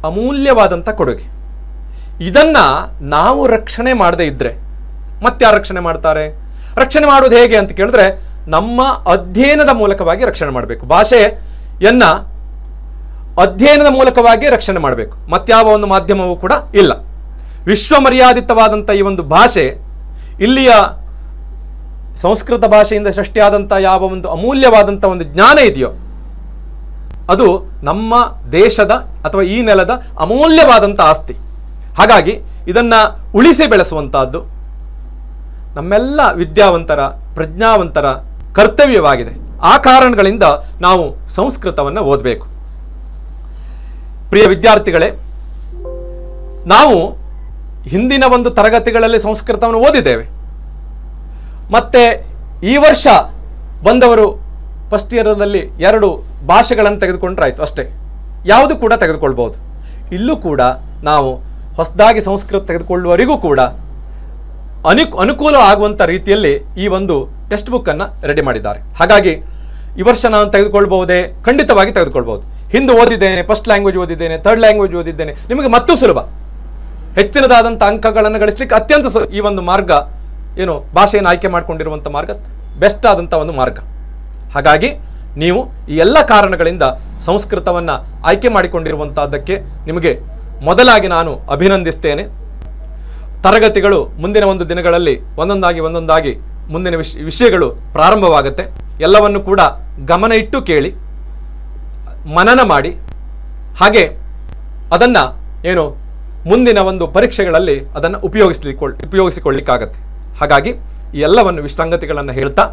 ಅಮೂಲ್ಯವಾದಂಥ ಕೊಡುಗೆ. ಇದನ್ನು ನಾವು ರಕ್ಷಣೆ ಮಾಡದೇ ಇದ್ದರೆ ಮತ್ತಾರು ರಕ್ಷಣೆ ಮಾಡ್ತಾರೆ? ರಕ್ಷಣೆ ಮಾಡೋದು ಹೇಗೆ ಅಂತ ಕೇಳಿದ್ರೆ ನಮ್ಮ ಅಧ್ಯಯನದ ಮೂಲಕವಾಗಿ ರಕ್ಷಣೆ ಮಾಡಬೇಕು. ಭಾಷೆಯನ್ನು ಅಧ್ಯಯನದ ಮೂಲಕವಾಗಿ ರಕ್ಷಣೆ ಮಾಡಬೇಕು. ಮತ್ಯಾವ ಒಂದು ಮಾಧ್ಯಮವೂ ಕೂಡ ಇಲ್ಲ. ವಿಶ್ವಮರ್ಯಾದಿತವಾದಂಥ ಈ ಒಂದು ಭಾಷೆ, ಇಲ್ಲಿಯ ಸಂಸ್ಕೃತ ಭಾಷೆಯಿಂದ ಸೃಷ್ಟಿಯಾದಂಥ ಯಾವ ಒಂದು ಅಮೂಲ್ಯವಾದಂಥ ಒಂದು ಜ್ಞಾನ ಇದೆಯೋ ಅದು ನಮ್ಮ ದೇಶದ ಅಥವಾ ಈ ನೆಲದ ಅಮೂಲ್ಯವಾದಂಥ ಆಸ್ತಿ. ಹಾಗಾಗಿ ಇದನ್ನು ಉಳಿಸಿ ಬೆಳೆಸುವಂಥದ್ದು ನಮ್ಮೆಲ್ಲ ವಿದ್ಯಾವಂತರ, ಪ್ರಜ್ಞಾವಂತರ ಕರ್ತವ್ಯವಾಗಿದೆ. ಆ ಕಾರಣಗಳಿಂದ ನಾವು ಸಂಸ್ಕೃತವನ್ನು ಓದಬೇಕು. ಪ್ರಿಯ ವಿದ್ಯಾರ್ಥಿಗಳೇ, ನಾವು ಹಿಂದಿನ ಒಂದು ತರಗತಿಗಳಲ್ಲಿ ಸಂಸ್ಕೃತವನ್ನು ಓದಿದ್ದೇವೆ. ಮತ್ತು ಈ ವರ್ಷ ಬಂದವರು ಫಸ್ಟ್ ಇಯರ್ದಲ್ಲಿ 2 ಭಾಷೆಗಳನ್ನು ತೆಗೆದುಕೊಂಡ್ರಾಯ್ತು ಅಷ್ಟೇ. ಯಾವುದು ಕೂಡ ತೆಗೆದುಕೊಳ್ಬೋದು. ಇಲ್ಲೂ ಕೂಡ ನಾವು ಹೊಸದಾಗಿ ಸಂಸ್ಕೃತ ತೆಗೆದುಕೊಳ್ಳುವವರಿಗೂ ಕೂಡ ಅನುಕೂಲ ಆಗುವಂಥ ರೀತಿಯಲ್ಲಿ ಈ ಒಂದು ಟೆಕ್ಸ್ಟ್ ಬುಕ್ಕನ್ನು ರೆಡಿ ಮಾಡಿದ್ದಾರೆ. ಹಾಗಾಗಿ ಈ ವರ್ಷ ನಾನು ತೆಗೆದುಕೊಳ್ಬಹುದೇ? ಖಂಡಿತವಾಗಿ ತೆಗೆದುಕೊಳ್ಬೋದು. ಹಿಂದೆ ಓದಿದ್ದೇನೆ, ಫಸ್ಟ್ ಲ್ಯಾಂಗ್ವೇಜ್ ಓದಿದ್ದೇನೆ, ಥರ್ಡ್ ಲ್ಯಾಂಗ್ವೇಜ್ ಓದಿದ್ದೇನೆ, ನಿಮಗೆ ಮತ್ತೂ ಸುಲಭ. ಹೆಚ್ಚಿನದಾದಂಥ ಅಂಕಗಳನ್ನು ಗಳಿಸಲಿಕ್ಕೆ ಅತ್ಯಂತ ಈ ಒಂದು ಮಾರ್ಗ ಏನು ಭಾಷೆಯನ್ನು ಆಯ್ಕೆ ಮಾಡಿಕೊಂಡಿರುವಂಥ ಮಾರ್ಗ ಬೆಸ್ಟ್ ಆದಂಥ ಒಂದು ಮಾರ್ಗ. ಹಾಗಾಗಿ ನೀವು ಈ ಎಲ್ಲ ಕಾರಣಗಳಿಂದ ಸಂಸ್ಕೃತವನ್ನು ಆಯ್ಕೆ ಮಾಡಿಕೊಂಡಿರುವಂಥದ್ದಕ್ಕೆ ನಿಮಗೆ ಮೊದಲಾಗಿ ನಾನು ಅಭಿನಂದಿಸ್ತೇನೆ. ತರಗತಿಗಳು ಮುಂದಿನ ಒಂದು ದಿನಗಳಲ್ಲಿ ಒಂದೊಂದಾಗಿ ಮುಂದಿನ ವಿಷಯಗಳು ಪ್ರಾರಂಭವಾಗುತ್ತೆ. ಎಲ್ಲವನ್ನು ಕೂಡ ಗಮನ ಇಟ್ಟು ಕೇಳಿ, ಮನನ ಮಾಡಿ, ಹಾಗೆ ಅದನ್ನು ಏನು ಮುಂದಿನ ಒಂದು ಪರೀಕ್ಷೆಗಳಲ್ಲಿ ಅದನ್ನು ಉಪಯೋಗಿಸಿಕೊಳ್ಳಿಕ್ಕಾಗತ್ತೆ. ಹಾಗಾಗಿ ಈ ಎಲ್ಲವನ್ನು ಸಂಗತಿಗಳನ್ನು ಹೇಳ್ತಾ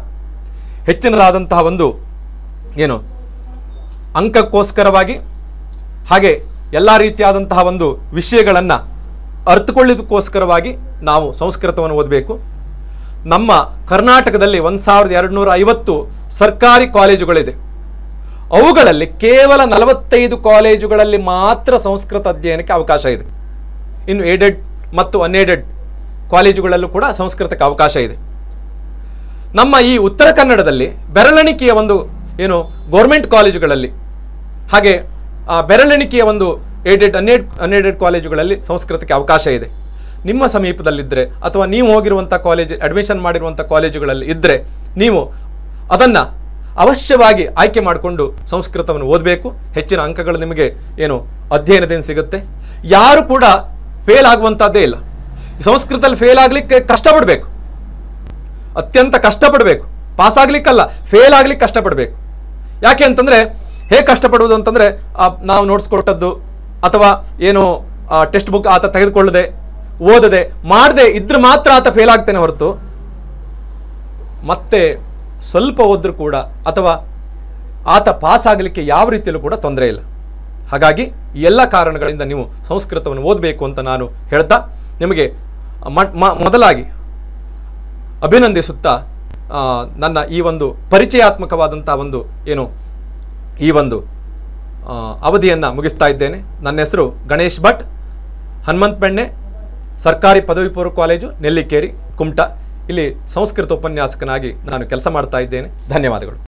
ಹೆಚ್ಚಿನದಾದಂತಹ ಒಂದು ಏನು ಅಂಕಕ್ಕೋಸ್ಕರವಾಗಿ ಹಾಗೆ ಎಲ್ಲ ರೀತಿಯಾದಂತಹ ಒಂದು ವಿಷಯಗಳನ್ನು ಅರ್ಥಕೊಳ್ಳೋದಕ್ಕೋಸ್ಕರವಾಗಿ ನಾವು ಸಂಸ್ಕೃತವನ್ನು ಓದಬೇಕು. ನಮ್ಮ ಕರ್ನಾಟಕದಲ್ಲಿ 1250 ಸರ್ಕಾರಿ ಕಾಲೇಜುಗಳಿದೆ. ಅವುಗಳಲ್ಲಿ ಕೇವಲ 45 ಕಾಲೇಜುಗಳಲ್ಲಿ ಮಾತ್ರ ಸಂಸ್ಕೃತ ಅಧ್ಯಯನಕ್ಕೆ ಅವಕಾಶ ಇದೆ. ಇನ್ನು ಏಡೆಡ್ ಮತ್ತು ಅನ್ಏಡೆಡ್ ಕಾಲೇಜುಗಳಲ್ಲೂ ಕೂಡ ಸಂಸ್ಕೃತಕ್ಕೆ ಅವಕಾಶ ಇದೆ. ನಮ್ಮ ಈ ಉತ್ತರ ಕನ್ನಡದಲ್ಲಿ ಬೆರಳೆಣಿಕೆಯ ಒಂದು ಏನು ಗೌರ್ಮೆಂಟ್ ಕಾಲೇಜುಗಳಲ್ಲಿ ಹಾಗೆ ಬೆರಳೆಣಿಕೆಯ ಒಂದು ಏಡೆಡ್ ಅನ್ಏಡೆಡ್ ಕಾಲೇಜುಗಳಲ್ಲಿ ಸಂಸ್ಕೃತಕ್ಕೆ ಅವಕಾಶ ಇದೆ. ನಿಮ್ಮ ಸಮೀಪದಲ್ಲಿದ್ದರೆ ಅಥವಾ ನೀವು ಹೋಗಿರುವಂಥ ಕಾಲೇಜ್ ಅಡ್ಮಿಷನ್ ಮಾಡಿರುವಂಥ ಕಾಲೇಜುಗಳಲ್ಲಿ ಇದ್ದರೆ ನೀವು ಅದನ್ನು ಅವಶ್ಯವಾಗಿ ಆಯ್ಕೆ ಮಾಡಿಕೊಂಡು ಸಂಸ್ಕೃತವನ್ನು ಓದಬೇಕು. ಹೆಚ್ಚಿನ ಅಂಕಗಳು ನಿಮಗೆ ಏನು ಅಧ್ಯಯನದಿಂದ ಸಿಗುತ್ತೆ. ಯಾರು ಕೂಡ ಫೇಲ್ ಆಗುವಂಥದ್ದೇ ಇಲ್ಲ. ಸಂಸ್ಕೃತದಲ್ಲಿ ಫೇಲ್ ಆಗಲಿಕ್ಕೆ ಕಷ್ಟಪಡಬೇಕು, ಅತ್ಯಂತ ಕಷ್ಟಪಡಬೇಕು. ಪಾಸ್ ಆಗಲಿಕ್ಕಲ್ಲ, ಫೇಲ್ ಆಗಲಿಕ್ಕೆ ಕಷ್ಟಪಡಬೇಕು. ಯಾಕೆ ಅಂತಂದರೆ ಹೇಗೆ ಕಷ್ಟಪಡುವುದು ಅಂತಂದರೆ ನಾವು ನೋಟ್ಸ್ ಕೊಟ್ಟದ್ದು ಅಥವಾ ಏನು ಟೆಕ್ಸ್ಟ್ ಬುಕ್ ಆತ ತೆಗೆದುಕೊಳ್ಳದೆ ಓದದೆ ಮಾಡದೆ ಇದ್ರೆ ಮಾತ್ರ ಆತ ಫೇಲ್ ಆಗ್ತಾನೆ ಹೊರತು ಮತ್ತೆ ಸ್ವಲ್ಪ ಓದ್ರೂ ಕೂಡ ಅಥವಾ ಆತ ಪಾಸ್ ಆಗಲಿಕ್ಕೆ ಯಾವ ರೀತಿಯಲ್ಲೂ ಕೂಡ ತೊಂದರೆ ಇಲ್ಲ. ಹಾಗಾಗಿ ಈ ಎಲ್ಲ ಕಾರಣಗಳಿಂದ ನೀವು ಸಂಸ್ಕೃತವನ್ನು ಓದಬೇಕು ಅಂತ ನಾನು ಹೇಳ್ತಾ ನಿಮಗೆ ಮೊದಲಾಗಿ ಅಭಿನಂದಿಸುತ್ತಾ ನನ್ನ ಈ ಒಂದು ಪರಿಚಯಾತ್ಮಕವಾದಂಥ ಒಂದು ಏನು ಈ ಒಂದು ಅವಧಿಯನ್ನು ಮುಗಿಸ್ತಾ ಇದ್ದೇನೆ. ನನ್ನ ಹೆಸರು ಗಣೇಶ್ ಭಟ್, ಹನುಮಂತ ಬೆಣ್ಣೆ, ಸರ್ಕಾರಿ ಪದವಿ ಪೂರ್ವ ಕಾಲೇಜು, ನೆಲ್ಲಿಕೇರಿ, ಕುಮಟಾ. ಇಲ್ಲಿ ಸಂಸ್ಕೃತ ಉಪನ್ಯಾಸಕನಾಗಿ ನಾನು ಕೆಲಸ ಮಾಡ್ತಾ ಇದ್ದೇನೆ. ಧನ್ಯವಾದಗಳು.